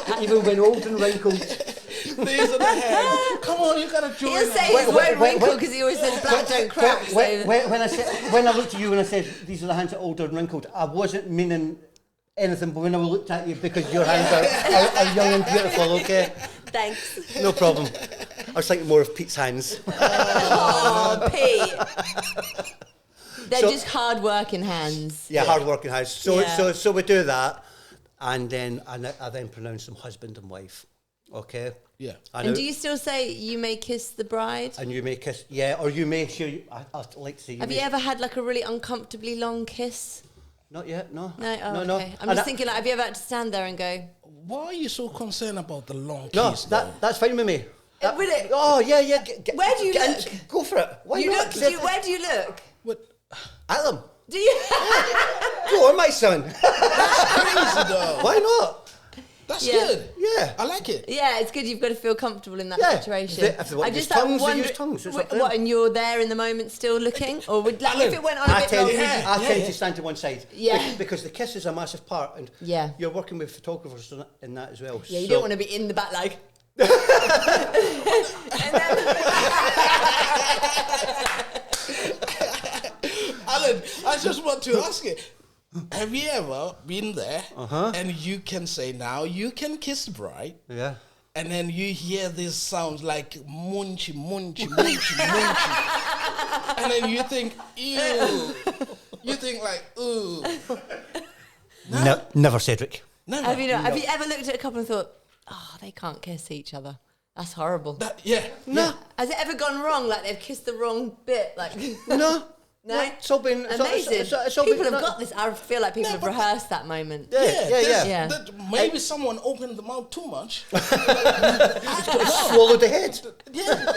That even when old and wrinkled. These are the hands. Come on, you gotta join He'll us. say his word wrinkle because he always says black don't crack. So When I looked at you and I said, these are the hands that are older and wrinkled, I wasn't meaning anything, but when I looked at you, because your hands are young and beautiful, okay? thanks. No problem. I was thinking more of Pete's hands. Oh, Pete. They're just hard-working hands. Yeah, hard-working hands. So, Yeah. so we do that, and then I then pronounce them husband and wife, okay? Yeah. And do you still say you may kiss the bride? And you may kiss, yeah, or you may sure. I'd like to say. Have you ever had like a really uncomfortably long kiss? Not yet, no. No, oh, no. okay. I'm just thinking, like, have you ever had to stand there and go? Why are you so concerned about the long No, kiss? though? that's fine with me. Will it? Oh yeah. Where do you get look? into- go for it. Why You not? look. Where do you look? What? At them. Do you? Go on, my son. Crazy though. Why not? That's Yeah. good. Yeah. I like it. Yeah, it's good. You've got to feel comfortable in that Yeah. situation. If they want to use tongues, they use tongues. It's up to them. What? And you're there in the moment, still looking, or would like if it went on a I bit tend, longer? I tend to stand to one side. Yeah. Because the kiss is a massive part, and Yeah. you're working with photographers in that as well. Yeah, you so don't want to be in the back like. Alan, I just want to ask you, have you ever been there and you can say now, you can kiss the bride, Yeah. and then you hear these sounds like munchy, munchy, munchy, munchy, and then you think, ew. You think like, ooh. No, never, Cedric. Never. Have you ever looked at a couple and thought, oh, they can't kiss each other? That's horrible. Yeah. No. Has it ever gone wrong? Like they've kissed the wrong bit? Like No. no. It's all been Amazing. It's all People been, have got this. I feel like people have rehearsed that moment. Yeah. Maybe someone opened the mouth too much. Swallowed the head. Yeah.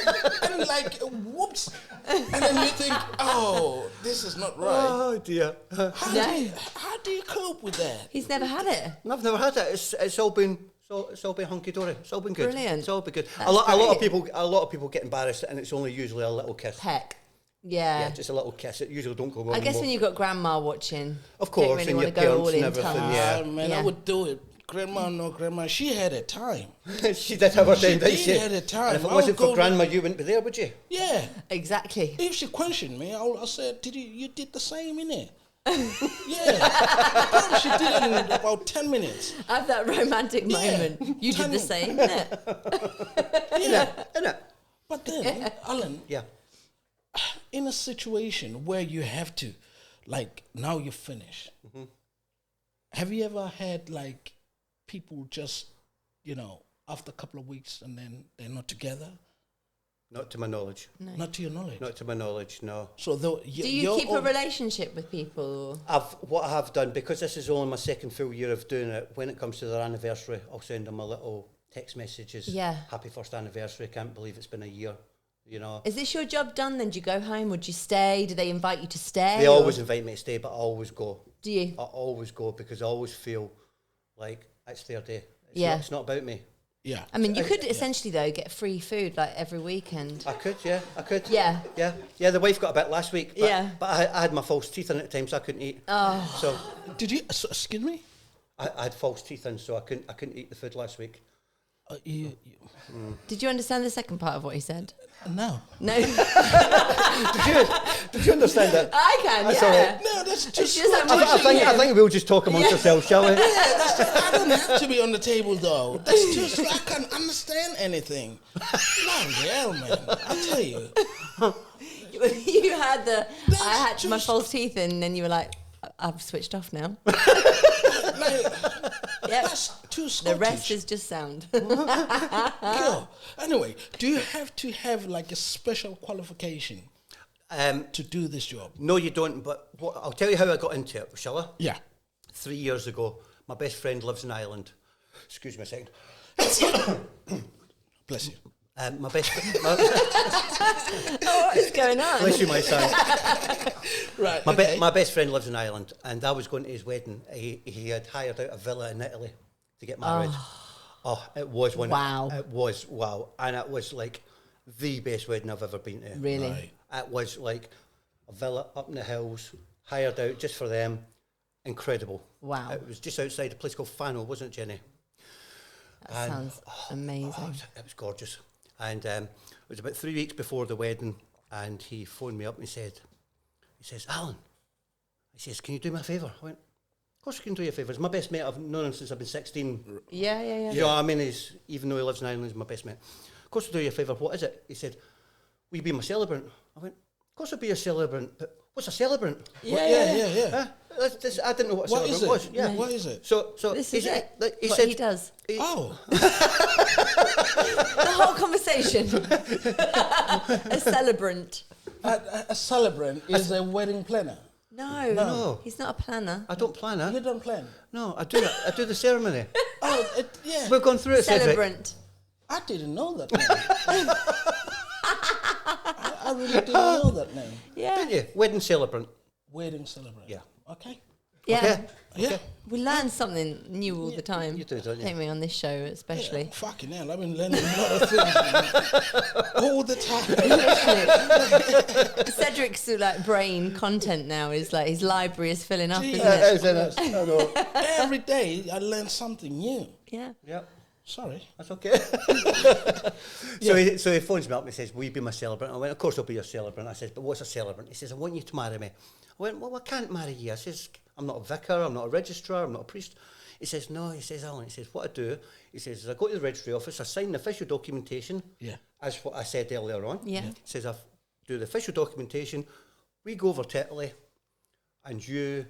And like, whoops. And then you think, oh, this is not right. Oh dear. How do you cope with that? He's never had it. I've never had it. It's all been hunky dory. It's all been good. Brilliant. It's all been good. That's A lot great. of people get embarrassed, and it's only usually a little kiss. Peck. Yeah, Yeah. just a little kiss. It usually don't go wrong. I guess anymore. when you've got grandma watching, Of course, don't really and want to your go all parents in and everything, tough. yeah. Man, I Yeah. would do it. Grandma, no grandma. She had a time. she did have her She time, didn't did she? had a time. And if it I wasn't would go for grandma, you wouldn't be there, would you? Yeah. Exactly. If she questioned me, I said, you did the same, innit? Yeah. Probably she did it in about 10 minutes. Have that romantic moment. You did the same, innit? Yeah. Innit? But then, Alan, Yeah. in a situation where you have to, like, now you're finished, have you ever had, like, people just, after a couple of weeks and then they're not together? Not to my knowledge. Not to your knowledge. Not to my knowledge, no. So though Do you keep a relationship with people? What I have done, because this is only my second full year of doing it, when it comes to their anniversary, I'll send them a little text messages. Yeah. Happy first anniversary, can't believe it's been a year, Is this your job done then? Do you go home? Would you stay? Do they invite you to stay? They always invite me to stay, but I always go. Do you? I always go because I always feel like it's their day. It's not about me. Yeah. I mean, you could essentially, though, get free food like every weekend. I could. Yeah. Yeah, the wife got a bit last week, but, Yeah. but I had my false teeth in at times, so I couldn't eat. Oh. So Did you, excuse me? I had false teeth in, so I couldn't eat the food last week. Did you understand the second part of what he said? No. No. Did you understand that? I can, That's yeah. all right. No, that's It's just... just like I think we'll just talk amongst ourselves, shall we? I don't have to be on the table, though. That's just... I can't understand anything. Bloody hell, man. I tell you. You had I had my just- false teeth in, and then you were like, I've switched off now. Like, Yep. that's too The Scottish. rest is just sound. Yeah. Anyway, do you have to have like a special qualification to do this job? No, you don't, but I'll tell you how I got into it, shall I? Yeah. 3 years ago, my best friend lives in Ireland. Excuse me a second. Bless you. My best friend... Oh, what is going on? Bless you, my son. Right. My best friend lives in Ireland, and I was going to his wedding. He had hired out a villa in Italy to get married. Oh, it was one. Wow. It was wow, and it was like the best wedding I've ever been to. Really? Right. It was like a villa up in the hills, hired out just for them. Incredible. Wow. It was just outside a place called Fano, wasn't it, Jenny? That sounds amazing. It was gorgeous. And it was about 3 weeks before the wedding, and he phoned me up and he says, Allan, he says, can you do me a favour? I went, of course I can do you a favour. He's my best mate. I've known him since I've been 16. Yeah. You know what I mean? Even though he lives in Ireland, he's my best mate. Of course I'll do you a favour. What is it? He said, will you be my celebrant? I went, of course I'll be a celebrant, but what's a celebrant? Yeah. Huh? I didn't know what a What celebrant is it? was. Yeah. What is it? So This he is said, it. he What said, he does. Oh. The whole conversation. A celebrant. A celebrant is a wedding planner. No. He's not a planner. I don't plan it. You don't plan. No, I do it. I do the ceremony. Oh, yeah. We've gone through it, Cedric. Celebrant. I didn't know that name. I really didn't know that name. Yeah. Didn't you? Wedding celebrant. Wedding celebrant. Yeah. Okay. Yeah. Okay. Yeah. We learn something new all the time. you do, don't you? Take me on this show, especially. Yeah, fucking hell, I've been learning a lot of things man. All the time. Cedric's like brain content now is like his library is filling up, Gee, isn't it? I know. Every day I learn something new. Yeah. Yeah. Sorry. That's okay. So he phones me up and he says, will you be my celebrant? I went, of course I'll be your celebrant. I said, but what's a celebrant? He says, I want you to marry me. I went, well, I can't marry you. I says, I'm not a vicar, I'm not a registrar, I'm not a priest. He says, no, he says, Allan, he says, what I do, he says, I go to the registry office, I sign the official documentation, as what I said earlier on. Yeah. He says, I do the official documentation, we go over to Italy, and you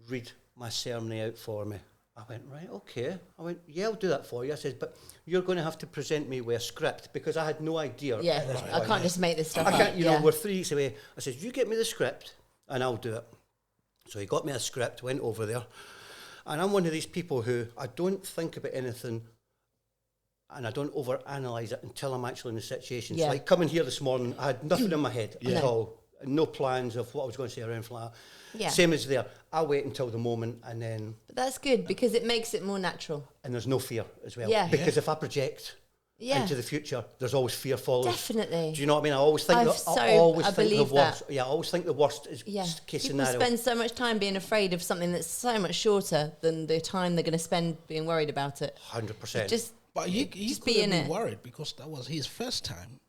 read my ceremony out for me. I went, right, okay. I went, yeah, I'll do that for you. I said, but you're going to have to present me with a script because I had no idea. Yeah, at this I point. can't just make this stuff I can't, up. you know, we're 3 weeks away. I said, you get me the script and I'll do it. So he got me a script, went over there. And I'm one of these people who I don't think about anything and I don't overanalyse it until I'm actually in the situation. Yeah. So like coming here this morning, I had nothing in my head at all. No plans of what I was going to say or anything like that. Yeah. Same as there. I'll wait until the moment and then... But that's good because it makes it more natural. And there's no fear as well. Yeah. Because if I project into the future, there's always fear follows. Definitely. Do you know what I mean? I always think I believe the worst. Yeah, I always think the worst is case People scenario. spend so much time being afraid of something that's so much shorter than the time they're going to spend being worried about it. 100%. But he just couldn't be in be it. worried because that was his first time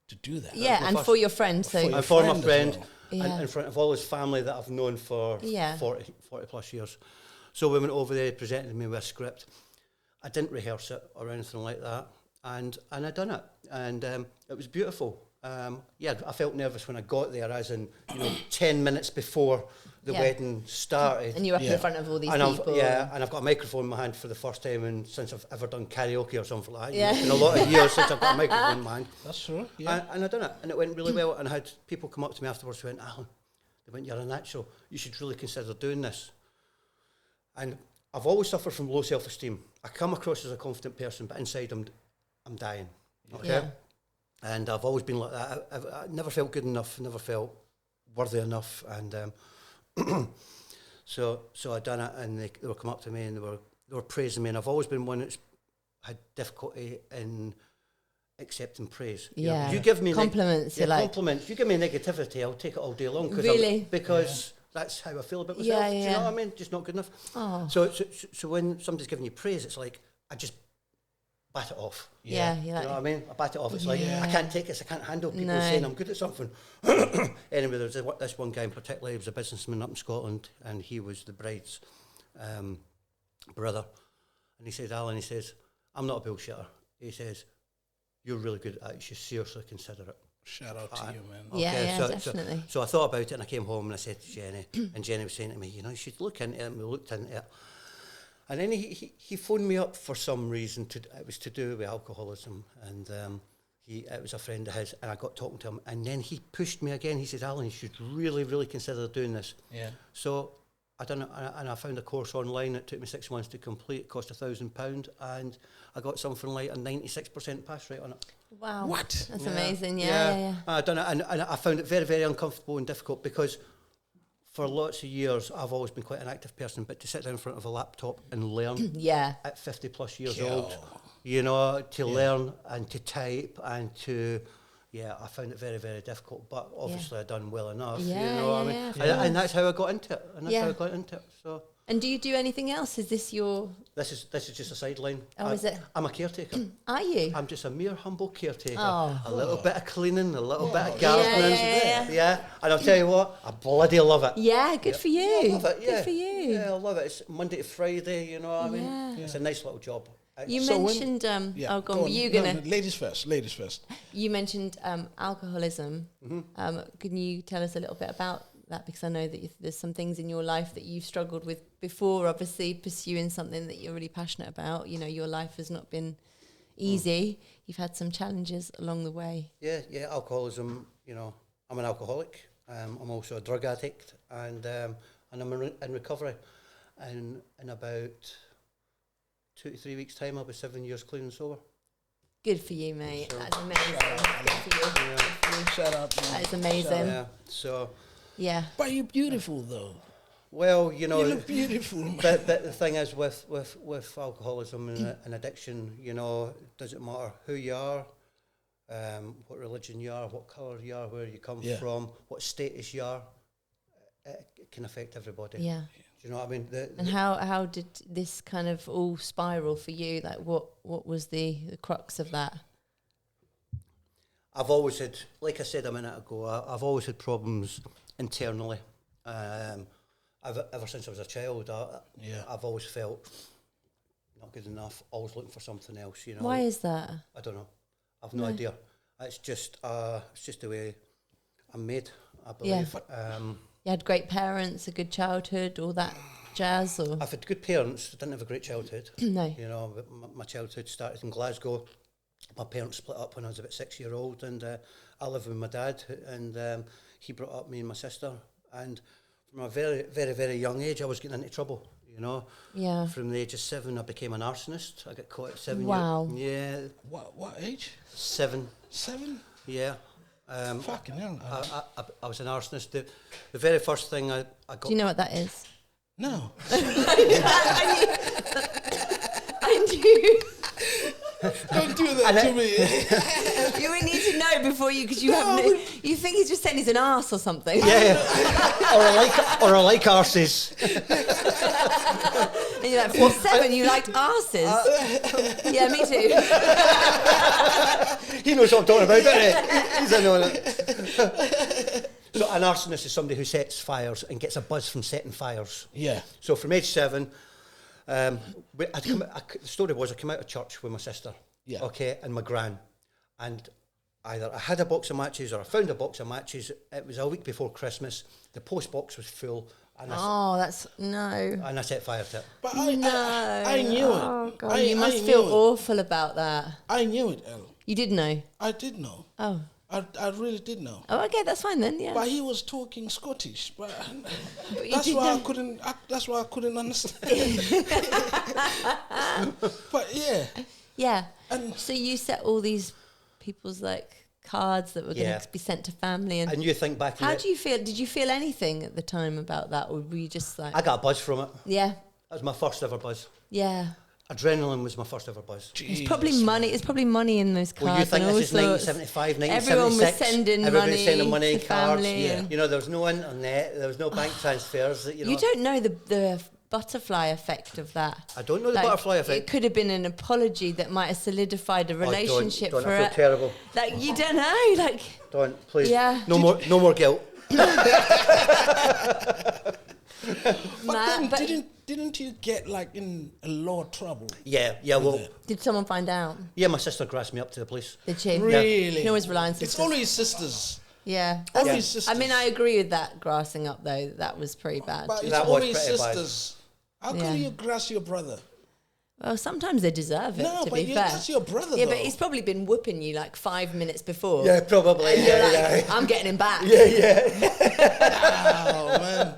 to do that. Yeah, and for your friend. So And for my friend as friend, well. and in front of all his family that I've known for 40 plus years. So we went over there, he presented me with a script. I didn't rehearse it or anything like that. And I done it. And it was beautiful. I felt nervous when I got there, as in, 10 minutes before the wedding started. And you're up in front of all these and people. And I've got a microphone in my hand for the first time and since I've ever done karaoke or something like that. Yeah. It's been a lot of years since I've got a microphone in my hand. That's true. Yeah. And I done it, and it went really well. And I had people come up to me afterwards who went, Allan, they went, you're a natural. You should really consider doing this. And I've always suffered from low self-esteem. I come across as a confident person, but inside I'm dying. Okay. Yeah. And I've always been like that. I never felt good enough, never felt worthy enough. And so I done it, and they were come up to me and they were praising me. And I've always been one that's had difficulty in accepting praise. Yeah. You give me compliments. compliments. You give me negativity, I'll take it all day long. Really? Because that's how I feel about myself. Yeah, Do you know what I mean? Just not good enough. Oh. So when somebody's giving you praise, it's like I just bat it off. Yeah. You know what I mean? I bat it off. It's like, I can't take this. I can't handle people No. saying I'm good at something. Anyway, there's this one guy in particular. He was a businessman up in Scotland, and he was the bride's brother. And he said, Allan, he says, I'm not a bullshitter. He says, you're really good at it. You should seriously consider it. Shout out to you, man. Yeah, so, definitely. So I thought about it, and I came home and I said to Jenny, and Jenny was saying to me, you should look into it. And we looked into it. And then he phoned me up for some reason. It was to do with alcoholism, and it was a friend of his, and I got talking to him, and then he pushed me again. He said, Allan, you should really, really consider doing this. Yeah. So I done it, and I found a course online. It took me 6 months to complete. It cost £1,000, and I got something like a 96% pass rate on it. Wow. What? That's amazing. Yeah. I done it, and I found it very, very uncomfortable and difficult because for lots of years, I've always been quite an active person, but to sit down in front of a laptop and learn at 50 plus years old, to learn and to type and to, I found it very, very difficult. But obviously, I done well enough. What I mean? And that's how I got into it. So. And do you do anything else? Is this your... This is just a sideline. Oh, is it? I'm a caretaker. Are you? I'm just a mere humble caretaker. Oh. A little bit of cleaning, a little bit of gardening. Yeah. And I'll tell you what, I bloody love it. Yeah, good for you. I love it, Good for you. Yeah, I love it. It's Monday to Friday, you know what I mean? Yeah. It's a nice little job. You mentioned... go on. You gonna... No, ladies first. You mentioned alcoholism. Mm-hmm. Can you tell us a little bit about that, because I know that there's some things in your life that you've struggled with before, obviously pursuing something that you're really passionate about. Your life has not been easy. You've had some challenges along the way. Yeah, alcoholism, I'm an alcoholic. I'm also a drug addict, and I'm in recovery. And in about 2 to 3 weeks' time, I'll be 7 years clean and sober. Good for you, mate. That's amazing. Good for you. Good for you. Shout out. That is amazing. Yeah. But you're beautiful, though. Well, you look beautiful. But the thing is, with alcoholism and addiction, it doesn't matter who you are, what religion you are, what colour you are, where you come from, what status you are. it can affect everybody. Yeah. Do you know what I mean? And how did this kind of all spiral for you? Like, what was the crux of that? I've always had, like I said a minute ago, I've always had problems internally. Ever since I was a child, I've always felt not good enough, always looking for something else, you know. Why is that? I don't know. I've no idea. It's just the way I'm made, I believe. Yeah. You had great parents, a good childhood, all that jazz, or? I've had good parents. I didn't have a great childhood. No. You know, but my childhood started in Glasgow. My parents split up when I was about 6 years old, and I lived with my dad, and he brought up me and my sister. And from a very, very, very young age, I was getting into trouble, you know. Yeah. From the age of 7, I became an arsonist. I got caught at 7 Wow. years. Yeah. What age? 7. 7? Yeah. Fucking hell. I was an arsonist. The very first thing I got... Do you know what that is? No. I knew. Don't do that to me. You would need to know before you, because you you think he's just saying he's an arse or something. Yeah. or I like arses. And you're like, from 7, you liked arses. Yeah, me too. He knows what I'm talking about, doesn't he? He's a know that. So an arsonist is somebody who sets fires and gets a buzz from setting fires. Yeah. So from age 7, the story was I came out of church with my sister, okay, and my gran, and either I had a box of matches or I found a box of matches. It was a week before Christmas. The post box was full, and I set fire to it. But I knew it. Oh, God, you must feel awful about that. I knew it, Elle. You did know? I did know. Oh. I really did know. Oh, okay, that's fine then, yeah. But he was talking Scottish, but that's why I couldn't understand. But yeah. Yeah. And so you set all these people's like cards that were going to be sent to family, and you think back. How do you feel? Did you feel anything at the time about that, or were you just like? I got a buzz from it. Yeah. That was my first ever buzz. Yeah. Adrenaline was my first ever buzz. It's probably money. It's probably money in those cards. Well, you think and this is 1975, 1976? Everyone was sending Everybody was sending money in cards. Yeah. You know, there was no internet. There was no bank transfers. You know. You don't know the butterfly effect of that. I don't know the butterfly effect. It could have been an apology that might have solidified a relationship don't for I feel terrible. Like you don't know. Like don't please. Yeah. No more guilt. But then didn't you get like in a lot of trouble? Yeah. Well, did someone find out? Yeah, my sister grassed me up to the police. Did she? Really? You can always rely on sisters. It's always sisters. Yeah. Always sisters. I mean, I agree with that grassing up though. That was pretty bad. But it's That was always pretty bad. sisters. How can you grass your brother? Well, sometimes they deserve it, No, to but be fair. that's your brother, Yeah, though. but he's probably been whooping you like 5 minutes before. Yeah, probably. And you're like, I'm getting him back. Oh, man.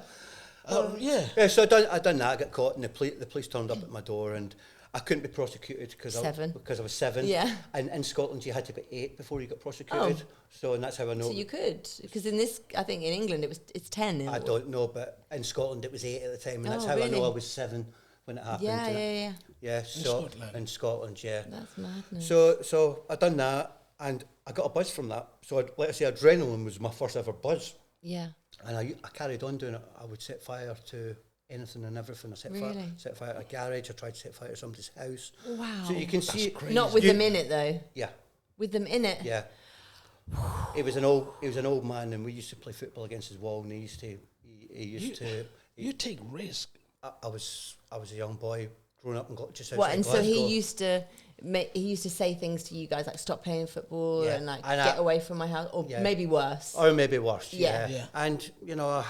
Yeah, so I done that. I got caught, and the police turned up at my door, and I couldn't be prosecuted because I was 7. Yeah. And in Scotland, you had to be 8 before you got prosecuted. So, and that's how I know. So you could, because in this, I think in England it's 10. I don't know, but in Scotland it was 8 at the time, and that's how really? I know I was 7 when it happened. Yeah. Yeah, so in Scotland, yeah. That's madness. So I done that, and I got a buzz from that. So like I say, adrenaline was my first ever buzz. Yeah. And I carried on doing it. I would set fire to anything and everything. I set fire to a garage. I tried to set fire to somebody's house. Wow. So you can see, not with them in it though. Yeah. With them in it. Yeah. He was an old man, and we used to play football against his wall, and he used to. You take risk. I was a young boy growing up and got just outside What? And Glasgow. so he used to say things to you guys like stop playing football and like get away from my house, or maybe worse. Or maybe worse. Yeah. And you know,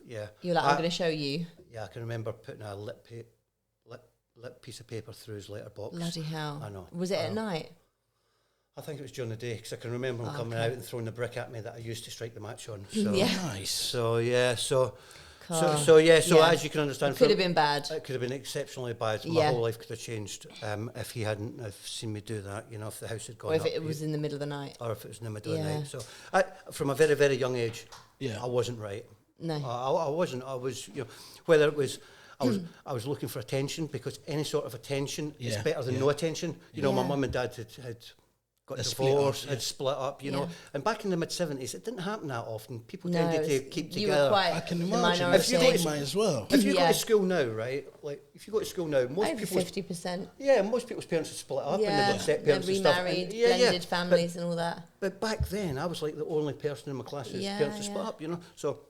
You're like, I'm going to show you. Yeah, I can remember putting a lit piece of paper through his letterbox. Bloody hell! I know. Was it at night? I think it was during the day, because I can remember him coming out and throwing the brick at me that I used to strike the match on. So, Nice. So yeah, so Yeah. as you can understand, It could have been bad. It could have been exceptionally bad. My whole life could have changed if he hadn't have seen me do that. You know, if the house had gone Or if up, it was in the middle of the night. or if it was in the middle of the night. So, from a very, very young age, I wasn't right. No, I wasn't. I was, whether it was, I was looking for attention, because any sort of attention is better than no attention. You know, my mum and dad had got The split up, divorced, yeah. had split up, you know. And back in the mid-70s, it didn't happen that often. People No, tended to it's- keep you were together. quite I can the imagine. minority. If you go to mine as well. If you go Yeah. to school now, right? Like, if you go to school now, most Over people's 50%. yeah, most people's parents have split up and Yeah, they've got step they're parents and stuff. remarried, And, blended families and all that. But back then, I was like the only person in my class whose Yeah, parents had split yeah. up, you know. So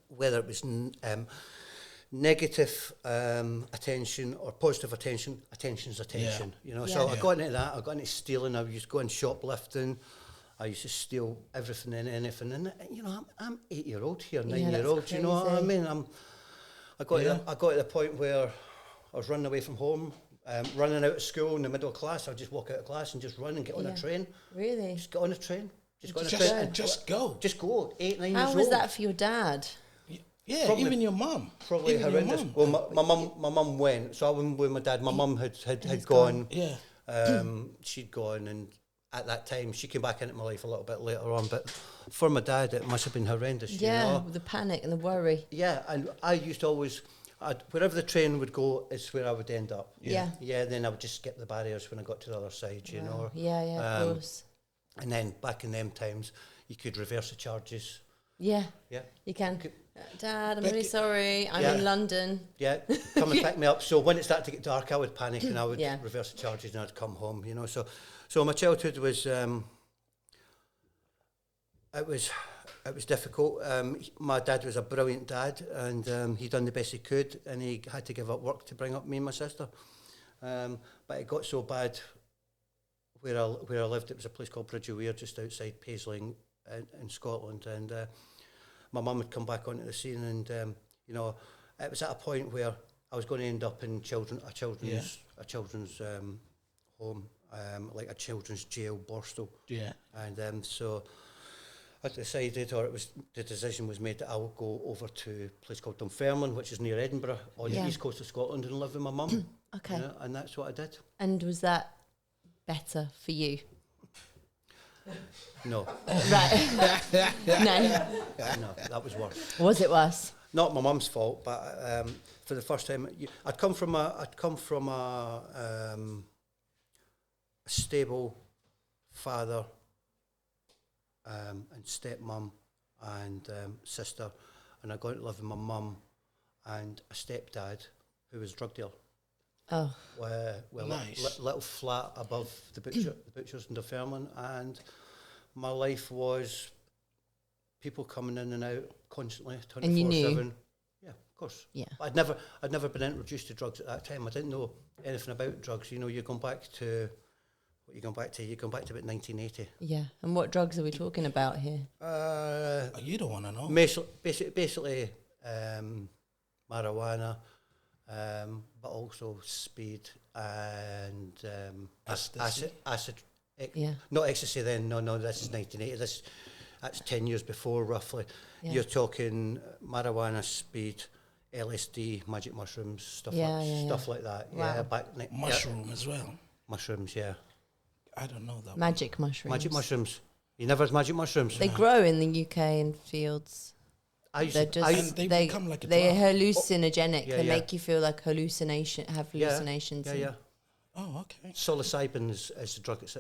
whether it was negative attention or positive attention, attention's attention, you know. So Yeah. I got into that. I got into stealing. I used to go in shoplifting. I used to steal everything and anything. And you know, I'm 8-year-old here, 9-year-old. that's You know what I crazy. mean? I got to the point where I was running away from home, running out of school in the middle of class. I'd just walk out of class and just run and get on Yeah. a train. Really? Just get on a train. Just go on a Just, train. just go. Just go. 8, 9 years How old. was that for your dad? Yeah, Probably- even your mum. Probably Even your horrendous. mum. Well, my mum went, so I went with my dad. My mum had gone. Yeah. She'd gone, and at that time, she came back into my life a little bit later on. But for my dad, it must have been horrendous. Yeah, You know? with the panic and the worry. Yeah, and I used to always, wherever the train would go, is where I would end up. Yeah. Yeah, then I would just skip the barriers when I got to the other side, you know. Yeah, yeah, of Um, course. And then back in them times, you could reverse the charges. Yeah, Yeah. you can. Could- Dad, I'm But really sorry. I'm Yeah. in London. Yeah, come and pick me up. So when it started to get dark, I would panic and I would Yeah. reverse the charges and I'd come home, you know. So my childhood was it was difficult. My dad was a brilliant dad, and he done the best he could, and he had to give up work to bring up me and my sister. But it got so bad where I lived. It was a place called Bridge of Weir, just outside Paisley in Scotland, and my mum had come back onto the scene, and you know, it was at a point where I was going to end up in a children's home, like a children's jail, Borstal. Yeah. And so I decided, or the decision was made that I would go over to a place called Dunfermline, which is near Edinburgh, on Yeah. the east coast of Scotland, and live with my mum. Okay. You know, and that's what I did. And was that better for you? No, Right. No. no, that was worse. Was it worse? Not my mum's fault, but for the first time, I'd come from a stable father and stepmum and sister, and I got to live with my mum and a stepdad who was a drug dealer. Oh, Well, Nice. little flat above the butchers in Dunfermline, and my life was people coming in and out constantly, 24/7. And you knew? Yeah, of course. yeah. I'd never been introduced to drugs at that time. I didn't know anything about drugs. You know, you're going back to what you're going back to. You're going back to about 1980. Yeah. And what drugs are we talking about here? You don't want to know. Basically, marijuana, but also speed and Ecstasy? acid. Yeah. Not ecstasy then. No, this is 1980. That's 10 years before, roughly. Yeah. You're talking marijuana, speed, LSD, magic mushrooms, stuff like that. Wow. Yeah, Mushroom as well. mushrooms. Yeah, I don't know that. Magic mushrooms. magic mushrooms. You never had magic mushrooms? They grow in the UK in fields. I used They're to, just I, And they become like a they're drug. hallucinogenic. Yeah, they yeah. make you feel like have hallucinations. Yeah, and- yeah. Oh, okay. Psilocybin is the drug it's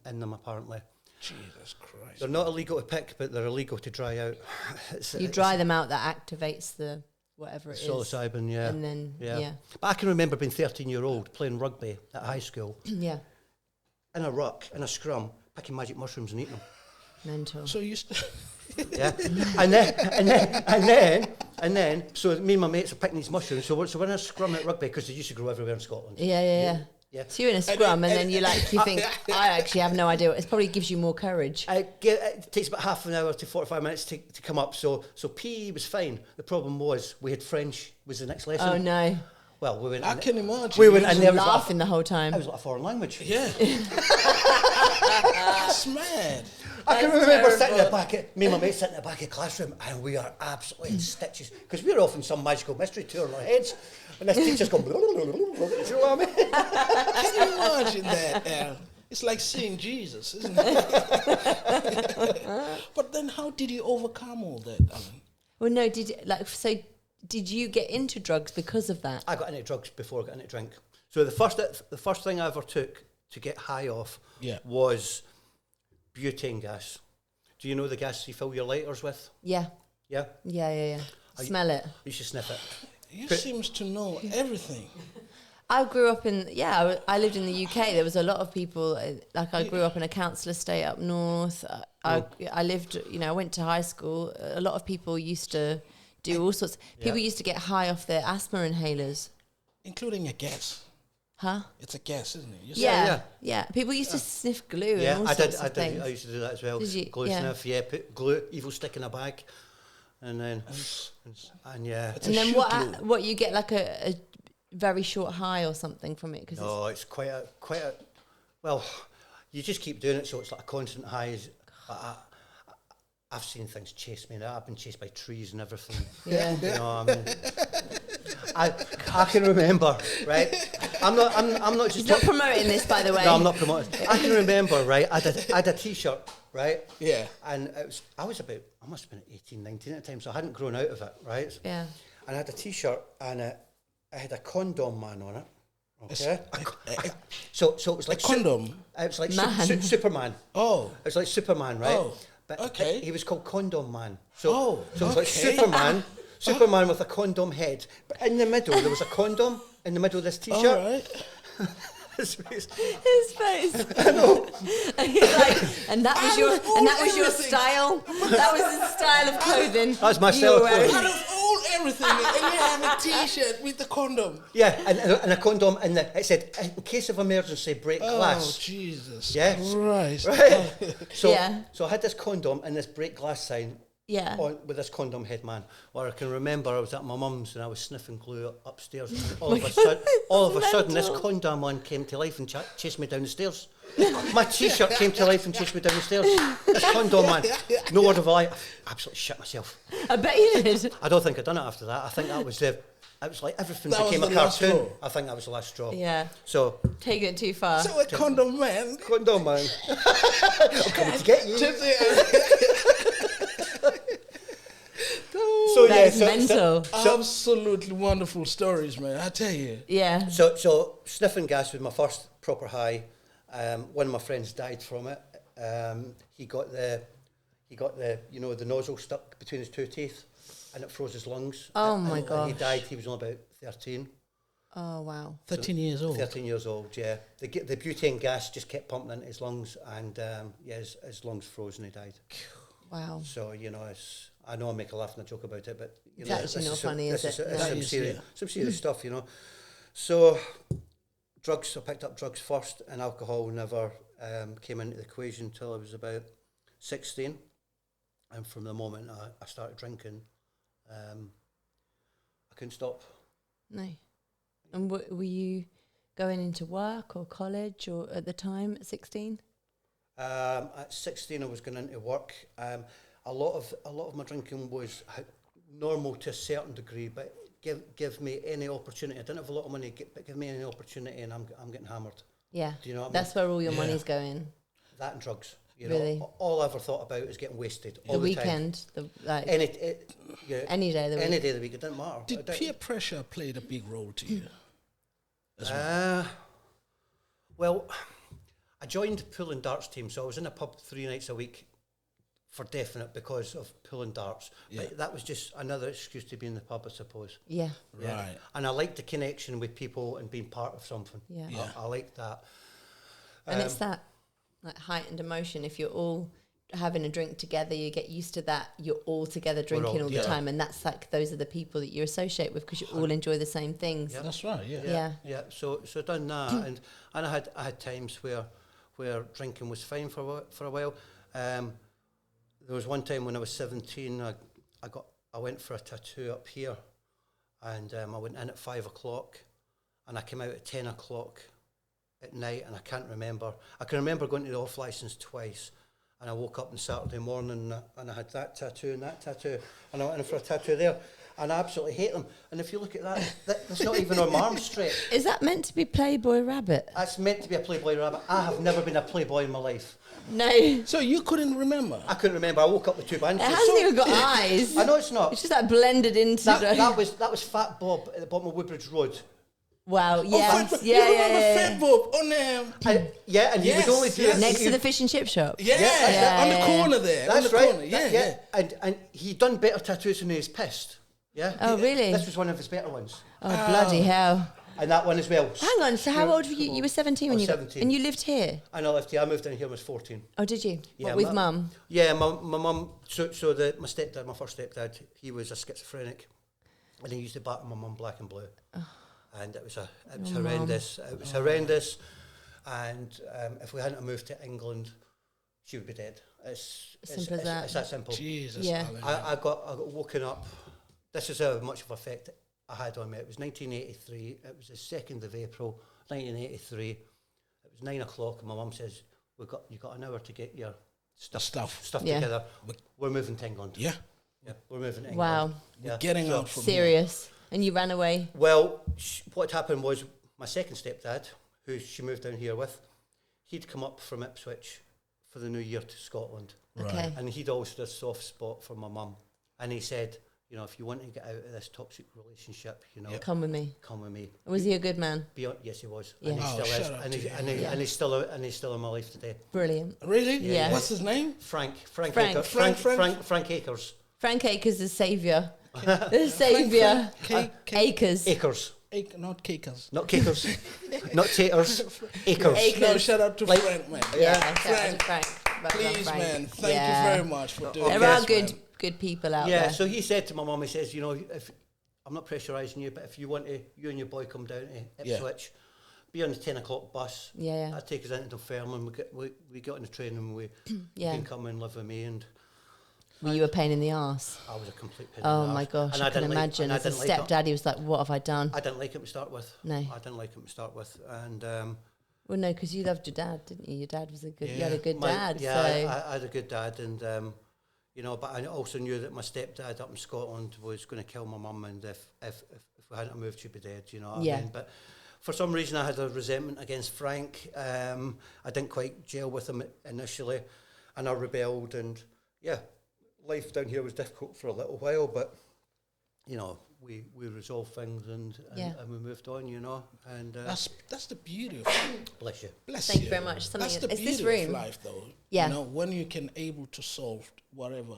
in them apparently. Jesus Christ. They're not illegal to pick, but they're illegal to dry out. You dry them out, that activates the whatever it is. Psilocybin, yeah. And then yeah. But I can remember being 13-year-old playing rugby at high school Yeah. in a ruck, in a scrum, picking magic mushrooms and eating them. Mental. So you st- Yeah, and then, so me and my mates are picking these mushrooms. So we're in a scrum at rugby because they used to grow everywhere in Scotland. Yeah. Yeah. So you're in a scrum, and then you think, I actually have no idea. It probably gives you more courage. It takes about half an hour to 45 minutes to come up. So PE was fine. The problem was we had French was the next lesson. Oh no! Well, we went. I in- can imagine. We went, You and was- there was like Laughing the whole time. it was like a foreign language. Yeah. That's mad. I can That's remember sitting at the terrible. back of, me and my mate sitting at the back of the classroom, and we are absolutely in stitches because we're off on some magical mystery tour in our heads, and this teacher's going, you know what I mean? Can you imagine that? It's like seeing Jesus, isn't it? But then, how did you overcome all that, Alan? Well, no. Did you get into drugs because of that? I got into drugs before I got into drink. So the first thing I ever took to get high off Yeah. was butane gas. Do you know the gas you fill your lighters with? Yeah. Yeah? Yeah. Smell it. You should sniff it. You seems to know everything. I grew up in, I lived in the UK. There was a lot of people, like I grew up in a council estate up north. I lived, I went to high school. A lot of people used to do all sorts. People used to get high off their asthma inhalers. Including a gas. Huh? It's a gas, isn't it? You Yeah. People used to sniff glue Yeah, and all sorts of things. I used to do that as well. Did you? Glue sniff, put glue, evil stick in a bag. And then, and yeah. It's And a then shoot glue. what you get like a very short high or something from it? Cause No, it's quite a, well, you just keep doing it, so it's like a constant high. I've seen things chase me now. I've been chased by trees and everything. Yeah. You know, I mean, I can remember, right? I'm not just He's not promoting this, by the way. No, I'm not promoting. I can remember, right? I had a T-shirt, right? Yeah. And I must have been 18, 19 at the time, so I hadn't grown out of it, right? Yeah. And I had a T-shirt, and I had a condom man on it. Okay. So it was like a condom. It was like Man. Superman. Oh. It was like Superman, right? Oh. But Okay. he was called Condom Man. So it was like okay. Superman with a condom head. But in the middle, there was a condom in the middle of this T-shirt. All right. His face. His face. I know. And he's like, and that was your everything. style. That was the style of clothing. That's my you style were of wearing. clothing. Out of all everything, and you have a T-shirt with the condom. Yeah, and a condom, and it said, in case of emergency, break Oh, glass. Jesus Yes. Christ. Right. So, Yeah. so I had this condom and this break glass sign Yeah. with this condom head man. Or I can remember I was at my mum's and I was sniffing glue upstairs. And all of a sudden, this mental. condom man came to life and chased me down the stairs. My T-shirt came to life and chased me down the stairs. This condom man. No word of a lie. I absolutely shit myself. I bet you did. I don't think I'd done it after that. I think that was it was like everything That was became a the last cartoon. straw. I think that was the last straw. Yeah. So, Taking it too far. So a condom man. condom man. I'm coming to get you. So That is mental. Absolutely wonderful stories, man. I tell you. Yeah. So sniffing gas was my first proper high. One of my friends died from it. He got the the nozzle stuck between his two teeth, and it froze his lungs. Oh my And gosh. he died. He was only about 13. Oh wow. 13 years old. 13 years old. Yeah. The butane gas just kept pumping into his lungs, and his lungs froze and he died. Wow. So I know I make a laugh and a joke about it, but It's actually not funny, is it? It's No. some serious stuff, you know. So drugs, I picked up drugs first, and alcohol never came into the equation until I was about 16. And from the moment I started drinking, I couldn't stop. No. And were you going into work or college or at the time at 16? At 16, I was going into work. A lot of my drinking was normal to a certain degree, but give me any opportunity. I didn't have a lot of money, but give me any opportunity, and I'm getting hammered. Yeah. Do you know what I mean? That's where all your money's going. That and drugs. You Really? know, all I ever thought about is getting wasted all The the time. weekend, Any any day of the week. any day of the week, it didn't matter. Did peer pressure played a big role to you? As well? Well, I joined pool and darts team, so I was in a pub 3 nights a week for definite because of pool and darts. Yeah. But that was just another excuse to be in the pub, I suppose. Yeah. Right. And I liked the connection with people and being part of something. Yeah. Yeah. I liked that. And it's that like heightened emotion. If you're all having a drink together, you get used to that. You're all together drinking all the yeah. time, and that's like those are the people that you associate with because you all enjoy the same things. Yeah. That's right, yeah. Yeah. Yeah. So done that, and I had times where drinking was fine for a while. There was one time when I was 17, I went for a tattoo up here, and I went in at 5 o'clock, and I came out at 10 o'clock at night, and I can't remember. I can remember going to the off license twice, and I woke up on Saturday morning and I had that tattoo, and I went in for a tattoo there, and I absolutely hate them. And if you look at that's not even on my arm straight. Is that meant to be Playboy Rabbit? That's meant to be a Playboy rabbit. I have never been a Playboy in my life. No. So you couldn't remember? I couldn't remember. I woke up with two bandages. It hasn't even got eyes. I know it's not. It's just like blended into That was Fat Bob at the bottom of Woodbridge Road. Wow, yes. Oh, you remember Fat Bob on and he would only do it. Next to the fish and chip shop. on the corner there. That's on the right. Corner. Yeah. And he'd done better tattoos than he's pissed. Yeah. Oh, really? This was one of his better ones. Oh, bloody hell. And that one as well. Hang on, so how old were you? You were 17 when I was you got... 17. And you lived here? I left here. I moved down here when I was 14. Oh, did you? Yeah, What, with mum? Yeah, my mum. So my stepdad, my first stepdad, he was a schizophrenic, and he used to batter my mum black and blue, and it was horrendous. It was horrendous, and if we hadn't moved to England, she would be dead. It's Simple as that. It's that simple. Jesus. Yeah. Alan. I got woken up. This is how much of effect I had on me. It was 1983. It was the 2nd of April, 1983. It was 9 o'clock, and my mum says, "You got an hour to get your stuff Yeah. together. We're moving to England." Yeah. Yeah, we're moving to England. Wow. We're getting out from here. Serious. And you ran away? Well, what happened was my second stepdad, who she moved down here with, he'd come up from Ipswich for the New Year to Scotland, Okay. and he'd always had a soft spot for my mum, and he said, "You know, if you want to get out of this toxic relationship, you know, Come with me. come with me." Was he a good man? Yes, he was. Yeah. And he Oh, still is. shout out And, to he's, him. and, he, and he's still in my life today. Brilliant. Really? Yeah. What's his name? Frank Frank. Akers. Frank. Frank Akers. Frank Akers, the saviour. The saviour. Akers. Akers. Not Cakers. Not Cakers. Not taters. Akers. Akers. No, shout out to Like- Frank, man. Yeah, shout out Frank. to Frank. Well done, Please, Frank. man. Thank Yeah. you very much for doing There this, are man. good people out Yeah, there. so he said to my mum, he says, you know, if I'm not pressurising you, but if you want to, you and your boy come down to Ipswich, be on the 10 o'clock bus. Yeah, yeah. I'd take us into Dunfermline. We got on the train and we Yeah. can come and live with me. And Were you a pain in the arse? I was a complete pain in Oh the my arse. gosh, And I can didn't like- imagine. and I As a didn't like it. stepdad, he was like, what have I done? I didn't like him to start with. No. I didn't like him to start with. And Well, no, because you loved your dad, didn't you? Your dad was a good, you had a Yeah. good dad. Yeah, so I had a good dad, and you know, but I also knew that my stepdad up in Scotland was going to kill my mum, and if we hadn't moved, she'd be dead. You know what Yeah. I mean? But for some reason, I had a resentment against Frank. I didn't quite gel with him initially, and I rebelled. And yeah, life down here was difficult for a little while, but you know, we resolved things and we moved on. You know, and That's the beauty of it. bless you. Bless Thank you. you very much. Something That's the is this beauty room? of life, though. Yeah. You know, when you can able to solve whatever.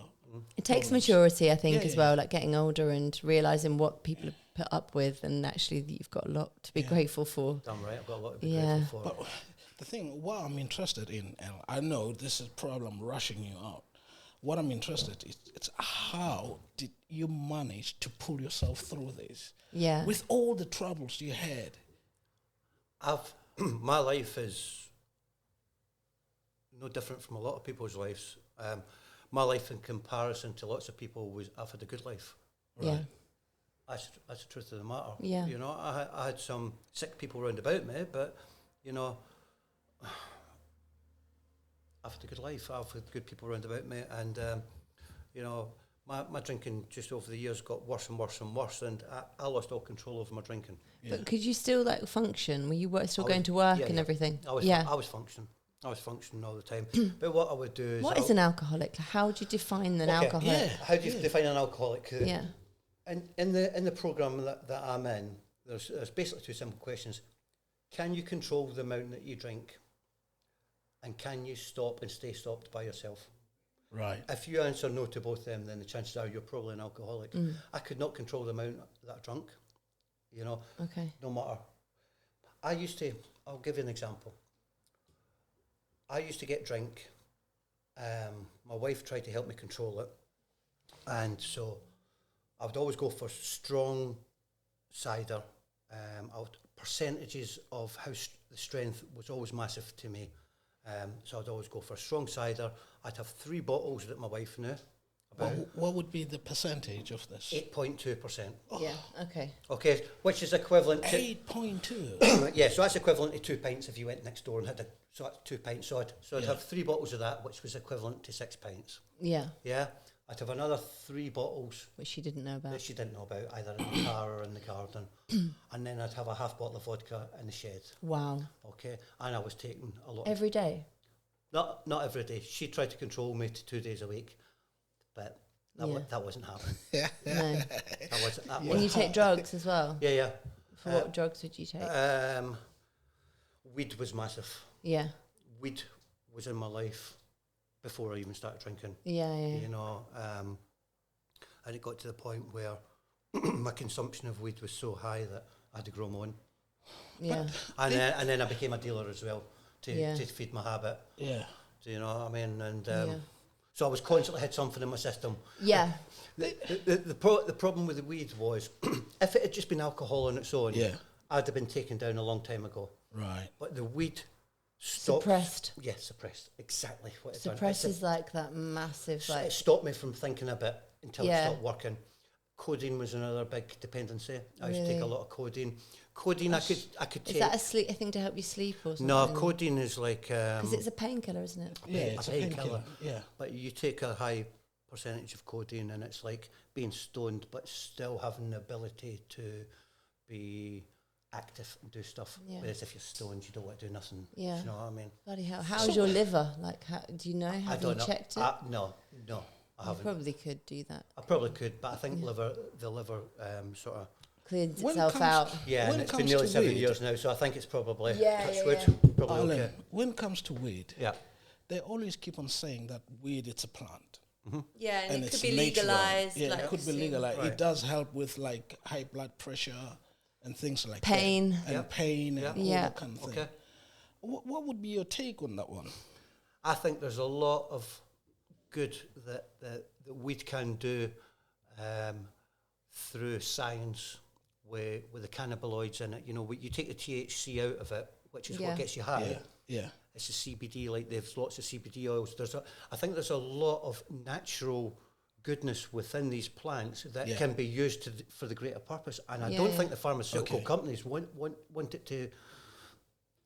It takes problems. maturity, I think, Yeah, as yeah. well, like getting older and realising what people have put up with, and actually you've got a lot to be grateful for. Damn right, I've got a lot to be Yeah. grateful for. But the thing, what I'm interested in, and I know this is probably I'm rushing you out. What I'm interested in, it's how did you manage to pull yourself through this? Yeah. With all the troubles you had. My life is no different from a lot of people's lives. My life, in comparison to lots of people, I've had a good life. Yeah. That's the truth of the matter. Yeah. You know, I had some sick people round about me, but you know, I've had a good life. I've had good people round about me, and you know, my drinking just over the years got worse and worse and worse, and I lost all control over my drinking. But could you still like function? Were you still I going was- to work yeah, and yeah. everything? I was functioning. I was functioning all the time. But what I would do is... What is an alcoholic? How do you define an alcoholic? Yeah. How do you define an alcoholic? Yeah. And in the programme that I'm in, there's basically two simple questions. Can you control the amount that you drink? And can you stop and stay stopped by yourself? Right. If you answer no to both them, then the chances are you're probably an alcoholic. I could not control the amount that I drank, you know, Okay. no matter. I'll give you an example. I used to get drink. My wife tried to help me control it. And so I would always go for strong cider. Percentages of how the strength was always massive to me. So I'd always go for strong cider. I'd have 3 bottles that my wife knew about. What would be the percentage of this? 8.2%. Yeah. Okay. Okay, which is equivalent to... 8.2. Yeah, so that's equivalent to 2 pints if you went next door and had so that's 2 pints. So I'd have 3 bottles of that, which was equivalent to 6 pints. Yeah. Yeah, I'd have another 3 bottles Which she didn't know about. that she didn't know about, either in the car or in the garden. And then I'd have a half bottle of vodka in the shed. Wow. Okay, and I was taking a lot. Every day. Not every day. She tried to control me to 2 days a week, but that wasn't happening. No. That And you wasn't. take drugs as well. Yeah. For what drugs would you take? Weed was massive. Yeah. Weed was in my life before I even started drinking. Yeah. You know, and it got to the point where my consumption of weed was so high that I had to grow my own. Yeah. And then I became a dealer as well Yeah. to feed my habit. Yeah. Do you know what I mean? And Yeah. so I was constantly had something in my system. Yeah. The problem with the weed was if it had just been alcohol on its own, Yeah. I'd have been taken down a long time ago. Right. But the weed stopped. Suppressed. Yeah, suppressed. Exactly what it Suppress done. is like that massive, It like, stopped me from thinking a bit until it Yeah. stopped working. Codeine was another big dependency. I used to take Really? a lot of codeine. Codeine, I could is take. that a thing to help you sleep or something? No, codeine is like Because it's a painkiller, isn't it? Yeah, it's a painkiller. Yeah. But you take a high percentage of codeine, and it's like being stoned, but still having the ability to be active and do stuff. Yeah. Whereas if you're stoned, you don't want to do nothing. Yeah. Do you know what I mean? Bloody hell. How's your liver? Like, do you know? I Have don't you know. checked it? No, I You haven't. probably could do that. I probably could, but I think the liver sort of. Cleans When it itself comes out. Yeah, When and it it's been comes nearly to 7 weed- years now, so I think it's probably Yeah, touch yeah, wood, yeah. probably Allan, okay. when it comes to weed, Yeah. they always keep on saying that weed it's a plant. Yeah, And it it's could be natural. legalized. Yeah, like it could be soon. legalized. Right. It does help with like high blood pressure and things like Pain. that. And Yep. pain and all Yeah. that kind of thing. Okay. What would be your take on that one? I think there's a lot of good that weed can do through science with the cannabinoids in it. You know, you take the THC out of it, which is Yeah. what gets you high. Yeah, yeah, It's the CBD, like there's lots of CBD oils. I think there's a lot of natural goodness within these plants that Yeah. can be used for the greater purpose. And I Yeah, don't yeah. think the pharmaceutical Okay. companies want it to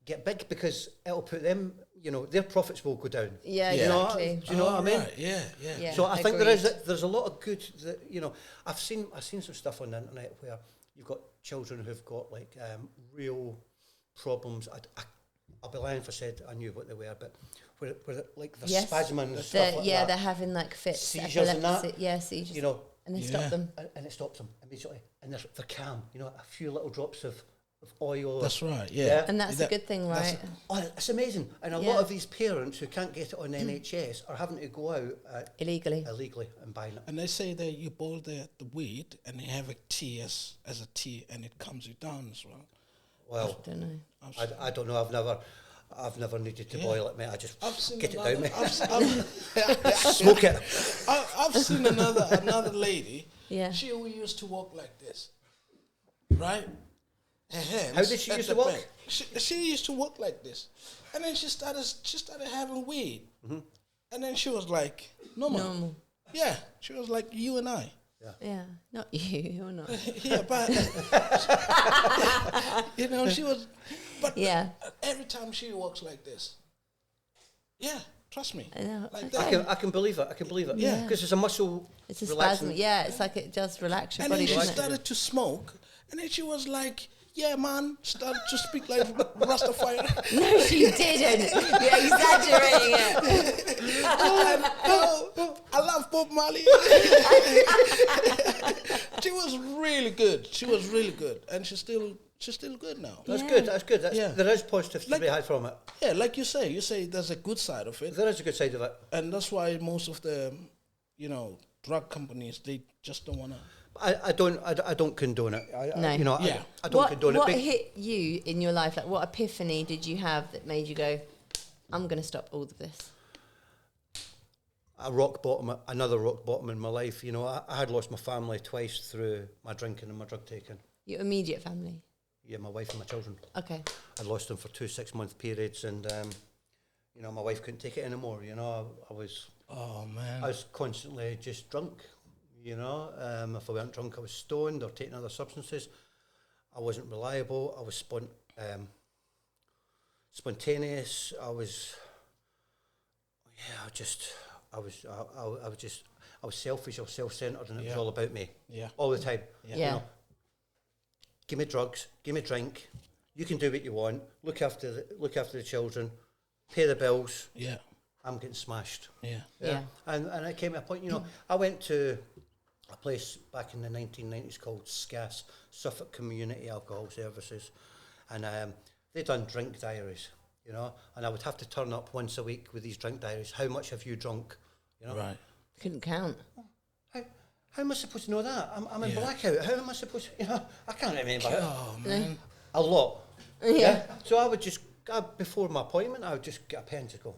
get big because it'll put them, you know, their profits will go down. Yeah, Yeah. You know, exactly. do you know what I mean? Right, yeah, yeah. Yeah. So I think agreed. there's a lot of good that, you know, I've seen some stuff on the internet where you've got children who've got like real problems. I'll be lying if I said I knew what they were, but where like they're Yes. spasming and stuff like They're that, having like fits, Seizures and that. epilepsy. Yeah, seizures. you know, and they Yeah. stop them. and it stops them immediately, and they're calm. You know, a few little drops of oil. That's right, yeah. Yeah. And that's a good thing, that's- right? Oh, it's amazing. And a Yeah. lot of these parents who can't get it on NHS are having to go out Illegally. illegally and buying it. And they say that you boil the weed and you have a tea as a tea and it calms you down as well. Well, Don't know. I don't know. I've never needed to Yeah. boil it, mate. I just I've seen get it down, mate. I've Smoke it. seen another lady. Yeah. She used to walk like this, right? Her hands. How did she at used the to walk? back. She used to walk like this, and then she started having weed, and then she was like normal. Yeah, she was like you and I. Yeah, not you or not. Yeah, but you know she was. But Yeah. every time she walks like this, yeah, trust me, I know. like Okay. that. I can believe it. I can believe it. Yeah. Because it's a muscle. It's a relaxing. spasm. Yeah, it's like it does relax your And body, then she doesn't it? started to smoke, and then she was like, "Yeah, man," started to speak like Rastafari. No, she didn't. You're exaggerating it. Oh, I love Bob Marley. She was really good. She was really good, and she's still good now. That's Yeah. good. That's good. Yeah. There is positive to Like- be had from it. Yeah, like you say there's a good side of it, There is a good side of it. and that's why most of the, drug companies they just don't want to. I don't condone it. No. You know, Yeah. I don't condone what it. hit you in your life? Like, what epiphany did you have that made you go, I'm going to stop all of this? Another rock bottom in my life. You know, I had lost my family twice through my drinking and my drug taking. Your immediate family? Yeah, my wife and my children. Okay. I lost them for 2 6-month periods, and you know, my wife couldn't take it anymore. You know, I was Oh man. constantly just drunk. You know, if I weren't drunk, I was stoned or taking other substances. I wasn't reliable. I was spontaneous. I was selfish. I was self-centered, and it was Yeah. all about me. Yeah. All the time. Yeah. Yeah. You know, give me drugs, give me drink. You can do what you want. Look after the children, pay the bills. Yeah. I'm getting smashed. Yeah. Yeah. And it came to a point, you know, I went to a place back in the 1990s called SCAS, Suffolk Community Alcohol Services, and they done drink diaries, you know, and I would have to turn up once a week with these drink diaries. How much have you drunk? You know, Right. Couldn't count. How am I supposed to know that? I'm in blackout. How am I supposed to, you know, I can't remember it. Oh, man. A lot. Yeah. So I would just, before my appointment, I would just get a pen to go,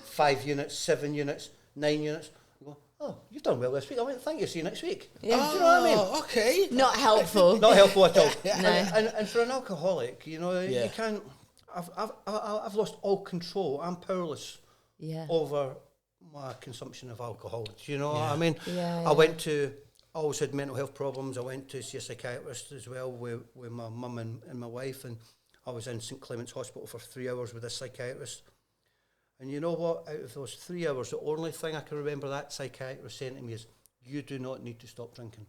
5 units, 7 units, 9 units. I go, oh, you've done well this week. I went, thank you, see you next week. Yeah. Do you know what I mean? Oh, okay. Not helpful. Not helpful at all. No. And for an alcoholic, you know, Yeah. you can't, I've lost all control. I'm powerless Yeah. over my consumption of alcohol. Do you know what I Yeah. mean? Yeah, I went to, I always had mental health problems. I went to see a psychiatrist as well with my mum and my wife, and I was in St Clement's Hospital for 3 hours with a psychiatrist. And you know what? Out of those 3 hours, the only thing I can remember that psychiatrist saying to me is, you do not need to stop drinking.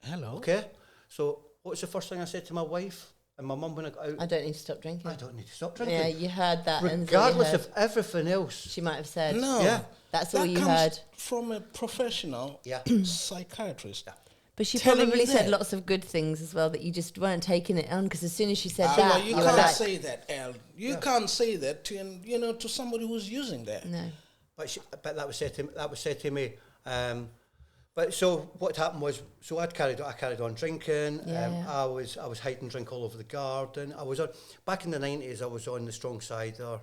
Hello. Okay? So what's the first thing I said to my wife and my mum when I got out? I don't need to stop drinking. I don't need to stop drinking. Yeah, you heard that. and Regardless you heard. of everything else. She might have said. No. Yeah. That's that all you comes heard. from a professional Yeah. psychiatrist. But she telling probably you said that. lots of good things as well that you just weren't taking it on, because as soon as she said Well, that, you you were can't like, say that, Al. You can't say that to, you know, to somebody who's using that. no. But that was said to me. But so what happened was, so I carried on drinking. Yeah. I was hiding drink all over the garden. I was on, back in the 90s. I was on the strong side there.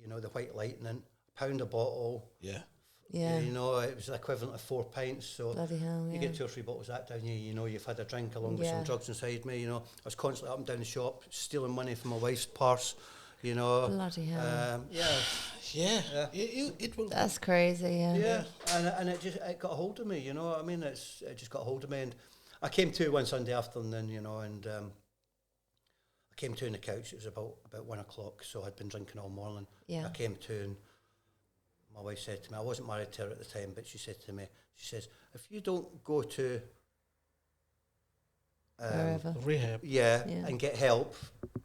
You know, the White Lightning, £1 a bottle. Yeah. Yeah. You know, it was the equivalent of 4 pints. So Bloody hell, you yeah. get 2 or 3 bottles of that down you know, you've had a drink along with some Yeah. drugs inside me. You know, I was constantly up and down the shop stealing money from my wife's purse. You know, Bloody hell. yeah. Yeah. It will. That's crazy, yeah. Yeah, and it got a hold of me, you know what I mean? It just got a hold of me, and I came to one Sunday afternoon, you know, and I came to on the couch. It was about 1 o'clock, so I'd been drinking all morning. Yeah. I came to, and my wife said to me, I wasn't married to her at the time, but she said to me, she says, if you don't go to Wherever. Rehab. yeah, Yeah. and get help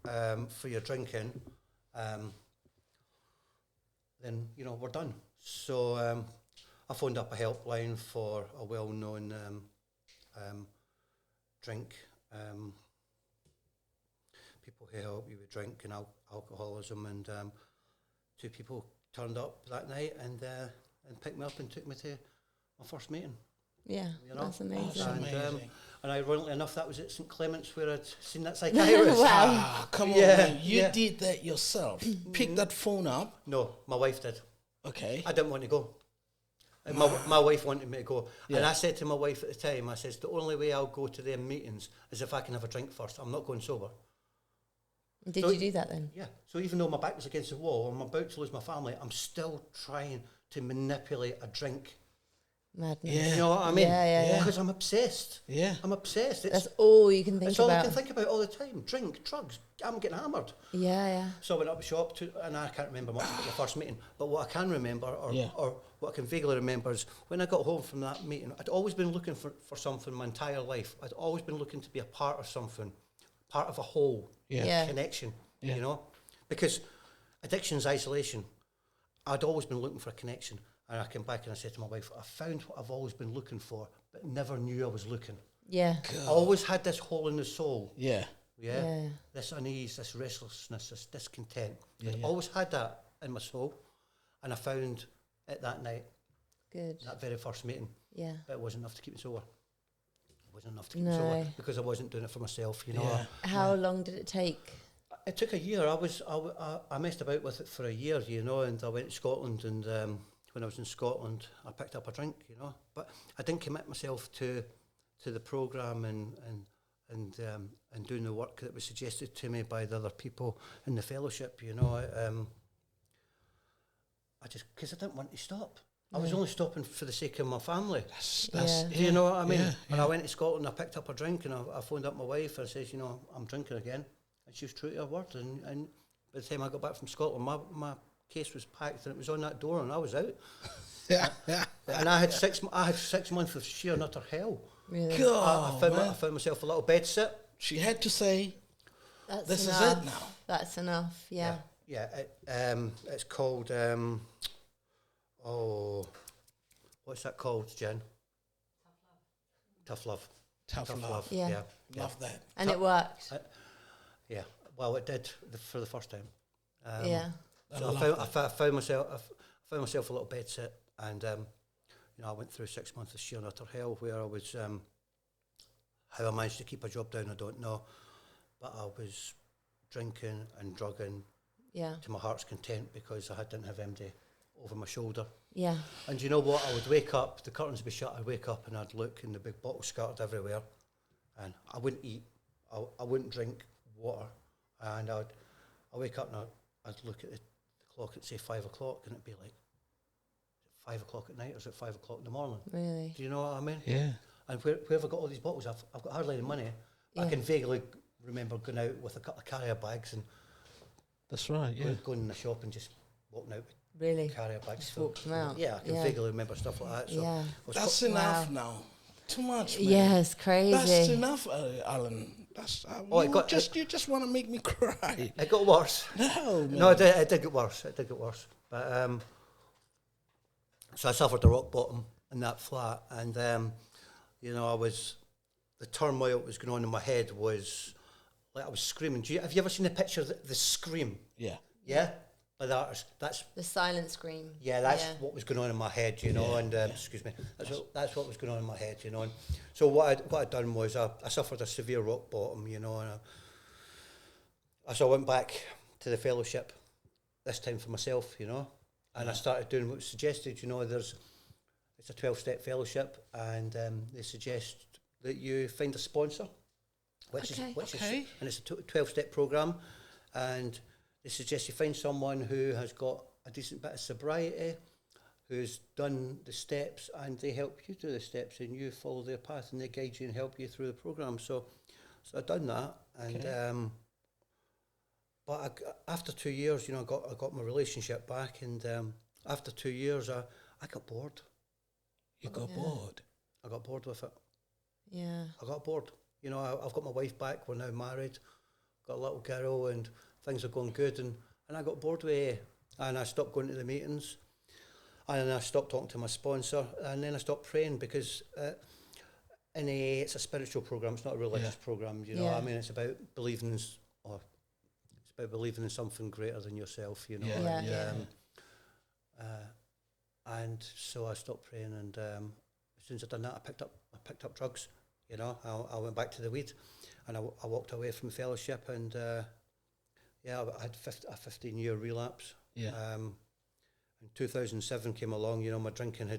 for your drinking, then, you know, we're done. So I phoned up a helpline for a well-known drink, people who help you with drink and alcoholism, and 2 people turned up that night and picked me up and took me to my first meeting. Yeah, You know? that's amazing. Awesome. And, Amazing. and ironically enough, that was at St Clement's where I'd seen that psychiatrist. Wow. Ah, come on, Yeah, man. You yeah. did that yourself. Pick that phone up. No, my wife did. Okay. I didn't want to go. And my wife wanted me to go. And Yeah. I said to my wife at the time, I says, the only way I'll go to them meetings is if I can have a drink first. I'm not going sober. Did So- you do that then? Yeah. So even though my back was against the wall, I'm about to lose my family, I'm still trying to manipulate a drink. Madness. Yeah. You know what I mean? Yeah, yeah. Because I'm obsessed. Yeah. I'm obsessed. That's all you can think It's all I about. can think about all the time. Drink, drugs. I'm getting hammered. Yeah, yeah. So I went up the shop and I can't remember much about the first meeting, but what I can remember, or what I can vaguely remember, is when I got home from that meeting, I'd always been looking for something my entire life. I'd always been looking to be a part of something, part of a whole, Yeah. Yeah. connection, Yeah. you know? Because addiction's isolation. I'd always been looking for a connection. And I came back and I said to my wife, I found what I've always been looking for, but never knew I was looking. Yeah. I always had this hole in the soul. Yeah. Yeah? Yeah. This unease, this restlessness, this discontent. Yeah, I'd yeah. always had that in my soul. And I found it that night, Good. that very first meeting. Yeah. But it wasn't enough to keep me sober. It wasn't enough to keep No. me sober because I wasn't doing it for myself, you know. Yeah. How long did it take? It took a year. I messed about with it for a year, you know, and I went to Scotland, and when I was in Scotland, I picked up a drink, you know. But I didn't commit myself to the programme and doing the work that was suggested to me by the other people in the fellowship, you know. I just, because I didn't want to stop. I was only stopping for the sake of my family. Yeah. Do you know what I mean? Yeah, When I went to Scotland, I picked up a drink and I phoned up my wife and I says, you know, I'm drinking again. And she was true to her word. And by the time I got back from Scotland, my case was packed and it was on that door and I was out. Yeah. And I had 6 months of sheer and utter hell. Really? I God, I found myself a little bed sit. she had to say, That's this enough. is it now. That's enough. Yeah. Yeah, it's called, what's that called, Jen? Tough love. Tough love. Yeah. Love that. And it worked. Yeah, well, it did for the first time. Yeah. So I found myself a little bed sit, and you know, I went through 6 months of sheer and utter hell, where I was. How I managed to keep a job down, I don't know, but I was drinking and drugging Yeah. to my heart's content because I didn't have MD over my shoulder. Yeah. And you know what? I would wake up, the curtains would be shut. I'd wake up and I'd look, and the big bottles scattered everywhere, and I wouldn't eat. I wouldn't drink water, and I'd wake up and I'd look at the clock and say 5 o'clock, and it'd be like, 5 o'clock at night, or is it 5 o'clock in the morning? Really? Do you know what I mean? Yeah. And where have I got all these bottles? I've got hardly any money. Yeah. I can vaguely remember going out with a couple of carrier bags and That's right. Yeah. going in the shop and just walking out with Really? carrier bags. Just walked them out. Yeah, I can Yeah. vaguely remember stuff like that. So Yeah. I was That's co- enough Wow. now. Too much, man. Yeah, it's crazy. That's enough, Alan. That's you just want to make me cry. It got worse. No, man. No, it did get worse. It did get worse. But so I suffered a rock bottom in that flat, and you know, the turmoil that was going on in my head was like I was screaming. Have you ever seen a picture of the scream? Yeah. Yeah, by the artist. That's The silent scream. that's what was going on in my head, you know. And excuse me, that's what was going on in my head, you know. And so what I'd done was I suffered a severe rock bottom, you know, and so I went back to the fellowship, this time for myself, you know, and I started doing what was suggested. You know, it's a 12-step fellowship, and they suggest that you find a sponsor, which is and it's a 12-step program, and they suggest you find someone who has got a decent bit of sobriety, who's done the steps, and they help you do the steps, and you follow their path, and they guide you and help you through the program. So I've done that, and but after 2 years, you know, I got my relationship back, and after 2 years, I got bored. You got bored. I got bored with it. Yeah. I got bored. You know, I've got my wife back. We're now married. Got a little girl, and things are going good. And I got bored with it, and I stopped going to the meetings, and then I stopped talking to my sponsor, and then I stopped praying because it's a spiritual program. It's not a religious program. You know, Yeah. I mean, it's about believing in something greater than yourself. You know, Yeah. and so I stopped praying, and as soon as I'd done that, I picked up drugs. You know, I went back to the weed, and I walked away from fellowship, and I had a 15-year relapse. Yeah. And 2007 came along. You know, my drinking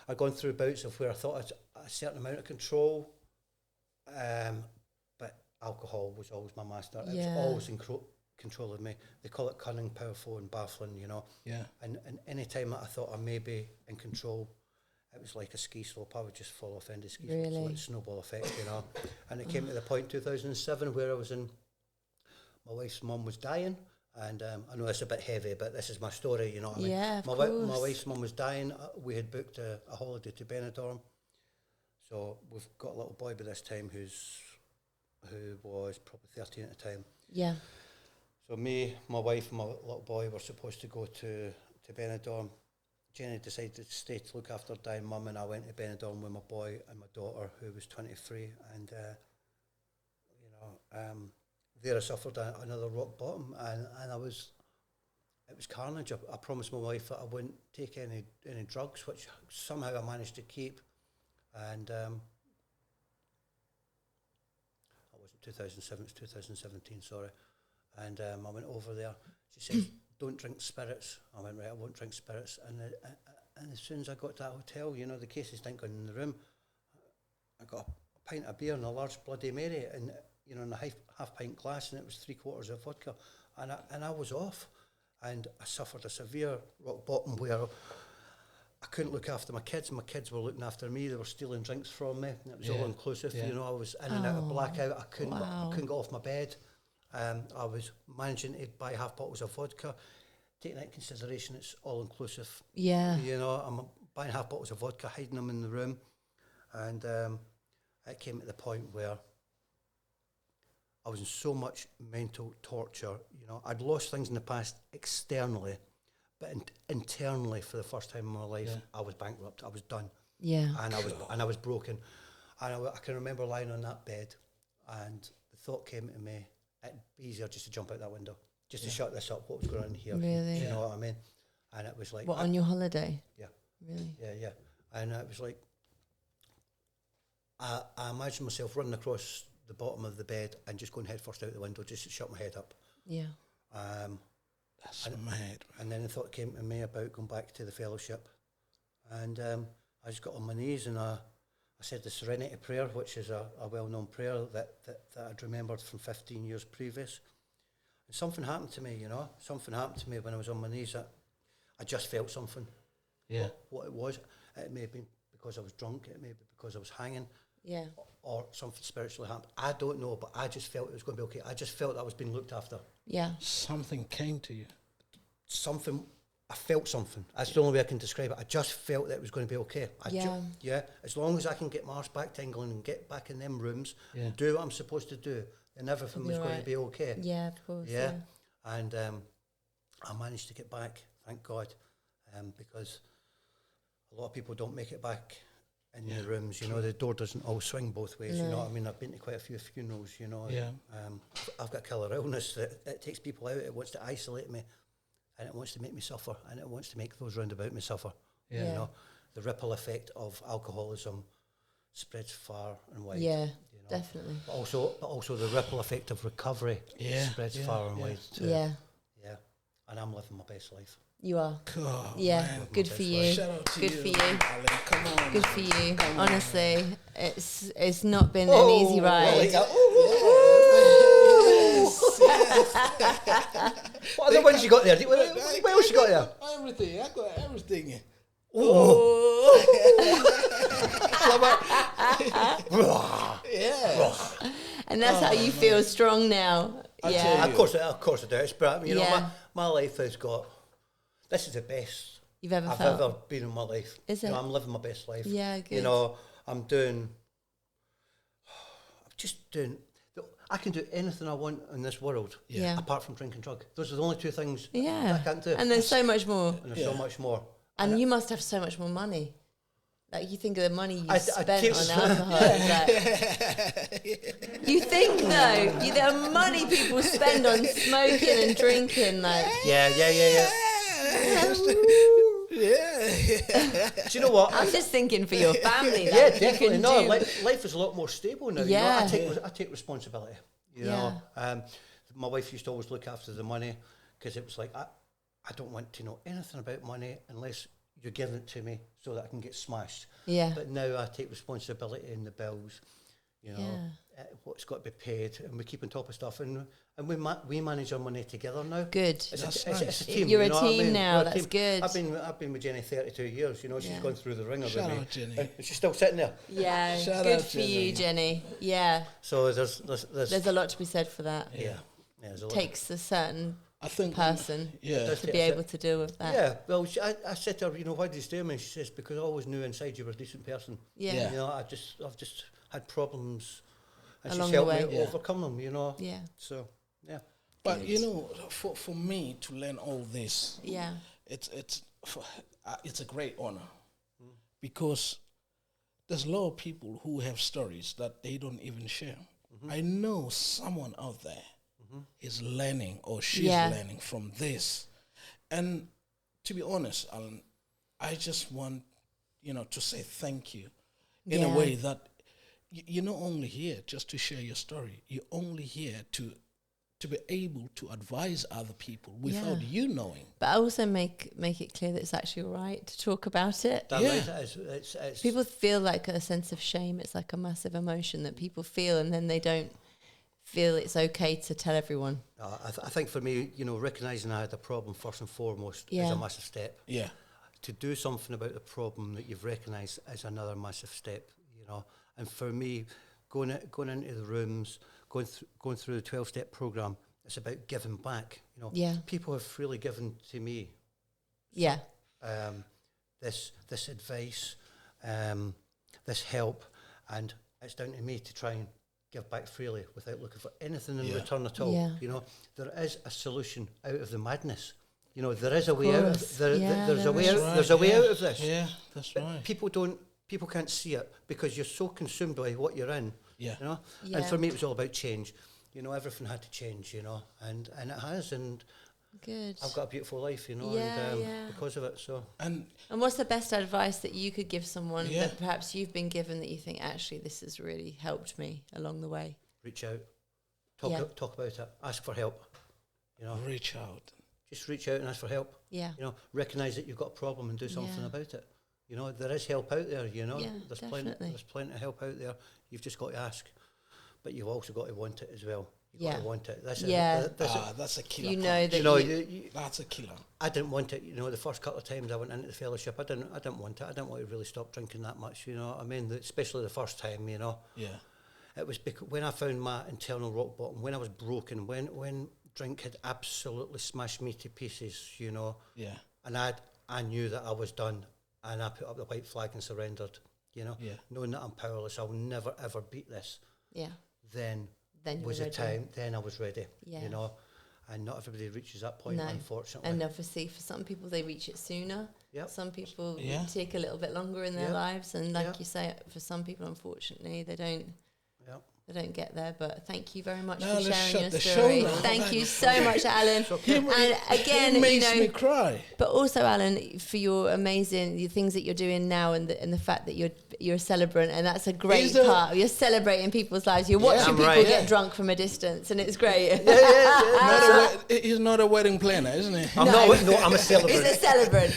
I'd gone through bouts of where I thought I had a certain amount of control, but alcohol was always my master. It was always in control of me. They call it cunning, powerful, and baffling. You know. Yeah. And any time that I thought I may be in control, it was like a ski slope. I would just fall off into ski slope. So like a snowball effect, you know. And it came to the point 2007 where I was in. My wife's mum was dying, and I know it's a bit heavy, but this is my story, you know what I mean? Yeah, my wife's mum was dying. We had booked a holiday to Benidorm, so we've got a little boy by this time who was probably 13 at the time. Yeah. So me, my wife, and my little boy were supposed to go to Benidorm. Jenny decided to stay to look after her dying mum, and I went to Benidorm with my boy and my daughter, who was 23, and there I suffered another rock bottom, and it was carnage. I promised my wife that I wouldn't take any drugs, which somehow I managed to keep, and that wasn't 2007, it's 2017, sorry. And I went over there. She said, "Don't drink spirits." I went, "Right, I won't drink spirits." And as soon as I got to that hotel, you know, the cases didn't go in the room. I got a pint of beer and a large Bloody Mary, and you know, in a half pint glass, and it was 3/4 of vodka, and I was off, and I suffered a severe rock bottom where I couldn't look after my kids. My kids were looking after me. They were stealing drinks from me, and it was all inclusive. You know, I was in and out of blackout. I couldn't get off my bed. I was managing to buy half bottles of vodka. Taking that into consideration, it's all inclusive. Yeah. You know, I'm buying half bottles of vodka, hiding them in the room, and it came to the point where I was in so much mental torture. You know, I'd lost things in the past externally, But internally, for the first time in my life, I was bankrupt. I was done. Yeah. And I was broken. And I can remember lying on that bed, and the thought came to me, it'd be easier just to jump out that window, just to shut this up, what was going on here. Really? You know what I mean? And it was like... What, on your holiday? Yeah. Really? Yeah. And it was like, I imagined myself running across the bottom of the bed and just going head first out the window, just to shut my head up. Yeah. That's mad. And then the thought came to me about going back to the fellowship. And I just got on my knees and I said the Serenity Prayer, which is a well-known prayer that I'd remembered from 15 years previous. And something happened to me, you know. Something happened to me when I was on my knees. I just felt something. Yeah. What it was. It may have been because I was drunk. It may have been because I was hanging. Yeah. Or something spiritually happened. I don't know, but I just felt it was going to be okay. I just felt I was being looked after. Yeah. Something came to you. I felt something. That's the only way I can describe it. I just felt that it was going to be okay. As long as I can get my arse back to England and get back in them rooms and do what I'm supposed to do, then everything was going to be okay. Yeah, of course. Yeah. And I managed to get back, thank God, because a lot of people don't make it back in the rooms. You know, the door doesn't always swing both ways. No. You know what I mean? I've been to quite a few funerals, you know. Yeah. I've got killer illness that takes people out. It wants to isolate me. And it wants to make me suffer, and it wants to make those round about me suffer. Yeah. You know, the ripple effect of alcoholism spreads far and wide. Yeah, you know? definitely. But also the ripple effect of recovery spreads far and wide too. Yeah. Yeah. And I'm living my best life. You are. Oh, yeah, man. good for you. Shout out to Good you, for you. Allan. Come on. Good for you. Honestly, it's not been an easy ride. What other ones you got there? What else you got there? Everything. I got everything. Yeah. And that's how you feel strong now. Yeah. Of course it does. But you know, my life has got. This is the best You've ever I've felt. ever been in my life. Is You it? know, I'm living my best life. Yeah, good. You know, I'm just doing. I can do anything I want in this world, apart from drink and drug. Those are the only two things I can't do. And there's so much more. And there's so much more. And you must have so much more money. Like, you think of the money you spent on keep- alcohol. You think, though, the money people spend on smoking and drinking, like... Yeah. Do you know what? I'm just thinking for your family. Yeah, that definitely. You No, can do. life is a lot more stable now. Yeah. You know, I take responsibility. You know, my wife used to always look after the money because it was like, I don't want to know anything about money unless you're giving it to me so that I can get smashed. Yeah. But now I take responsibility in the bills, you know, what's got to be paid, and we keep on top of stuff, and we manage our money together now. Good. It's a team. You're you a know what I team mean? now. We're a That's team. good. I've been with Jenny 32 years. You know, she's gone through the ringer Shout with me. out, Jenny. And she's still sitting there. Yeah, Shout good out, for you, Jenny. Yeah. So there's a lot to be said for that. there's a lot. Takes a certain I think person to be able to deal with that. Yeah, well, I said to her, you know, why did you stay with me? She says, because I always knew inside you were a decent person. Yeah. You know, I've just had problems, and Along she's the helped way. me overcome them. You know. Yeah. So yeah. But you know, for me to learn all this, Yeah. it's a great honor because there's a lot of people who have stories that they don't even share. I know someone out there is learning or she's learning from this, and to be honest, Allan, I just want to say thank you in a way that you're not only here just to share your story. You're only here to be able to advise other people without you knowing. But I also make it clear that it's actually all right to talk about it. That it's People feel like a sense of shame. It's like a massive emotion that people feel, and then they don't feel it's okay to tell everyone. I think for me, you know, recognising I had a problem first and foremost is a massive step. Yeah. To do something about the problem that you've recognised is another massive step, you know. And for me, going into the rooms, going through the 12-step programme, it's about giving back. You know, people have freely given to me. Yeah. This advice, this help, and it's down to me to try and give back freely without looking for anything in return at all. Yeah. You know, there is a solution out of the madness. You know, there is a way out. course. There's a way there out. Right, There's a way yeah. out of this. Yeah, that's right. People can't see it because you're so consumed by what you're in. Yeah. You know. Yeah. And for me, it was all about change. You know, everything had to change. You know, and it has. And Good. I've got a beautiful life. You know, Yeah, and yeah. because of it. So And And what's the best advice that you could give someone Yeah. that perhaps you've been given that you think, actually, this has really helped me along the way? reach out, talk Yeah. talk about it, ask for help. You know, reach out. just reach out and ask for help. Yeah. You know, recognise that you've got a problem and do something Yeah. about it. You know, there is help out there. You know, Yeah, there's definitely. plenty of help out there. You've just got to ask, but you've also got to want it as well. You've Yeah. got to want it. Yeah. That's a killer. You know punch. that you know, you- That's a killer. I didn't want it. You know, the first couple of times I went into the fellowship, I didn't want it. I didn't want to really stop drinking that much. You know what I mean? Especially the first time. You know, Yeah. it was because when I found my internal rock bottom, when I was broken, when drink had absolutely smashed me to pieces. You know. Yeah. And I knew that I was done, and I put up the white flag and surrendered, you know, Yeah. knowing that I'm powerless, I'll never ever beat this. Yeah. Then Then you was were the ready. time, then I was ready, Yeah. you know, and not everybody reaches that point, No. unfortunately. And obviously, for some people, they reach it sooner. Yep. Some people Yeah. take a little bit longer in their Yeah. lives, and like Yeah. you say, for some people, unfortunately, they don't. Yep. They don't get there, but thank you very much No, for let's sharing shut your the story. show now. Thank you so much, Alan. okay. And again, It you makes me know, cry. but also Alan, for your amazing the things that you're doing now, and the fact that you're a celebrant, and that's a great Is there- part. You're celebrating people's lives. You're watching I'm people right. get Yeah. drunk from a distance, and it's great. He's not a wedding planner, isn't he? I'm I'm a celebrant. He's a celebrant.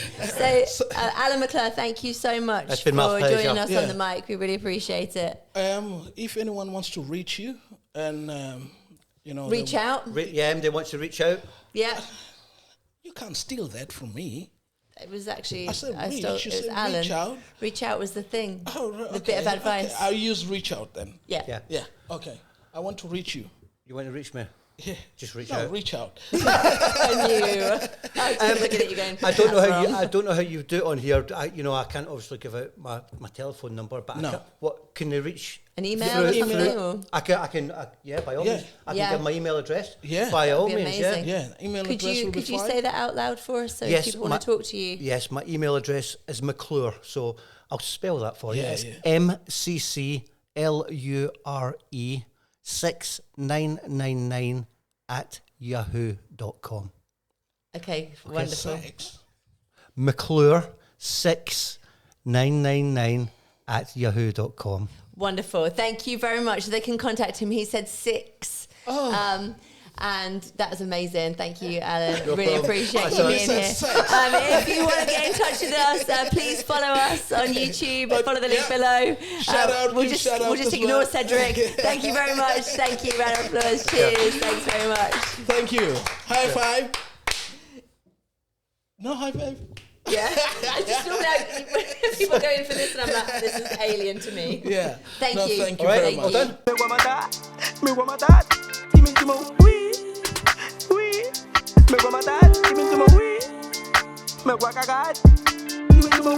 So, Alan McClure, thank you so much It's for been my pleasure. joining us Yeah. on the mic. We really appreciate it. If anyone wants to reach you and you know, Reach out. Anybody wants to reach out? Yeah. you can't steal that from me. It was actually I said reach. stole, You it was said Alan. reach out. Reach out was the thing. Oh, right, The bit of okay, advice. okay. I'll use reach out then. Yeah. Yeah. Yeah. Okay. I want to reach you. You want to reach me? Yeah. Just reach No, out. reach out. I knew. I was just looking at you going. I don't know "That's how you. wrong." I don't know how you do it on here. I can't obviously give out my telephone number, but No. I can, what can they reach? An email through- or something? through- Or? I can. Yeah, by all Yeah. means. I can Yeah. give my email address. Yeah. By all That'd be means. amazing. Yeah. Yeah. Email Could address you will be could you fine. say that out loud for us so Yes, people want my- to talk to you? Yes, my email address is McClure. So I'll spell that for you. Yeah, It's yeah. MCCLURE 6999 at yahoo.com. Okay, wonderful. Sex. McClure 6999 at yahoo.com. Wonderful. Thank you very much. They can contact him. He said 6. Oh. And that was amazing. Thank you, Alan. really problem. appreciate That's you all being right. here. Sex. If you want to get in touch with us, please follow us on YouTube. Follow the link below. Shout out, We'll give just shout out as ignore well. Cedric. Thank you very much. Thank you. Round of applause. Cheers. Thanks very much. Thank you. High five. No high five. Yeah. I just feel like people go in for this and I'm like, this is alien to me. Yeah. Thank No, you. Thank you All right, very well much. done. Me want my dad, me want my dad. Give me to my wee, wee. Me want my dad, give me to my wee. Me work a god, give me to my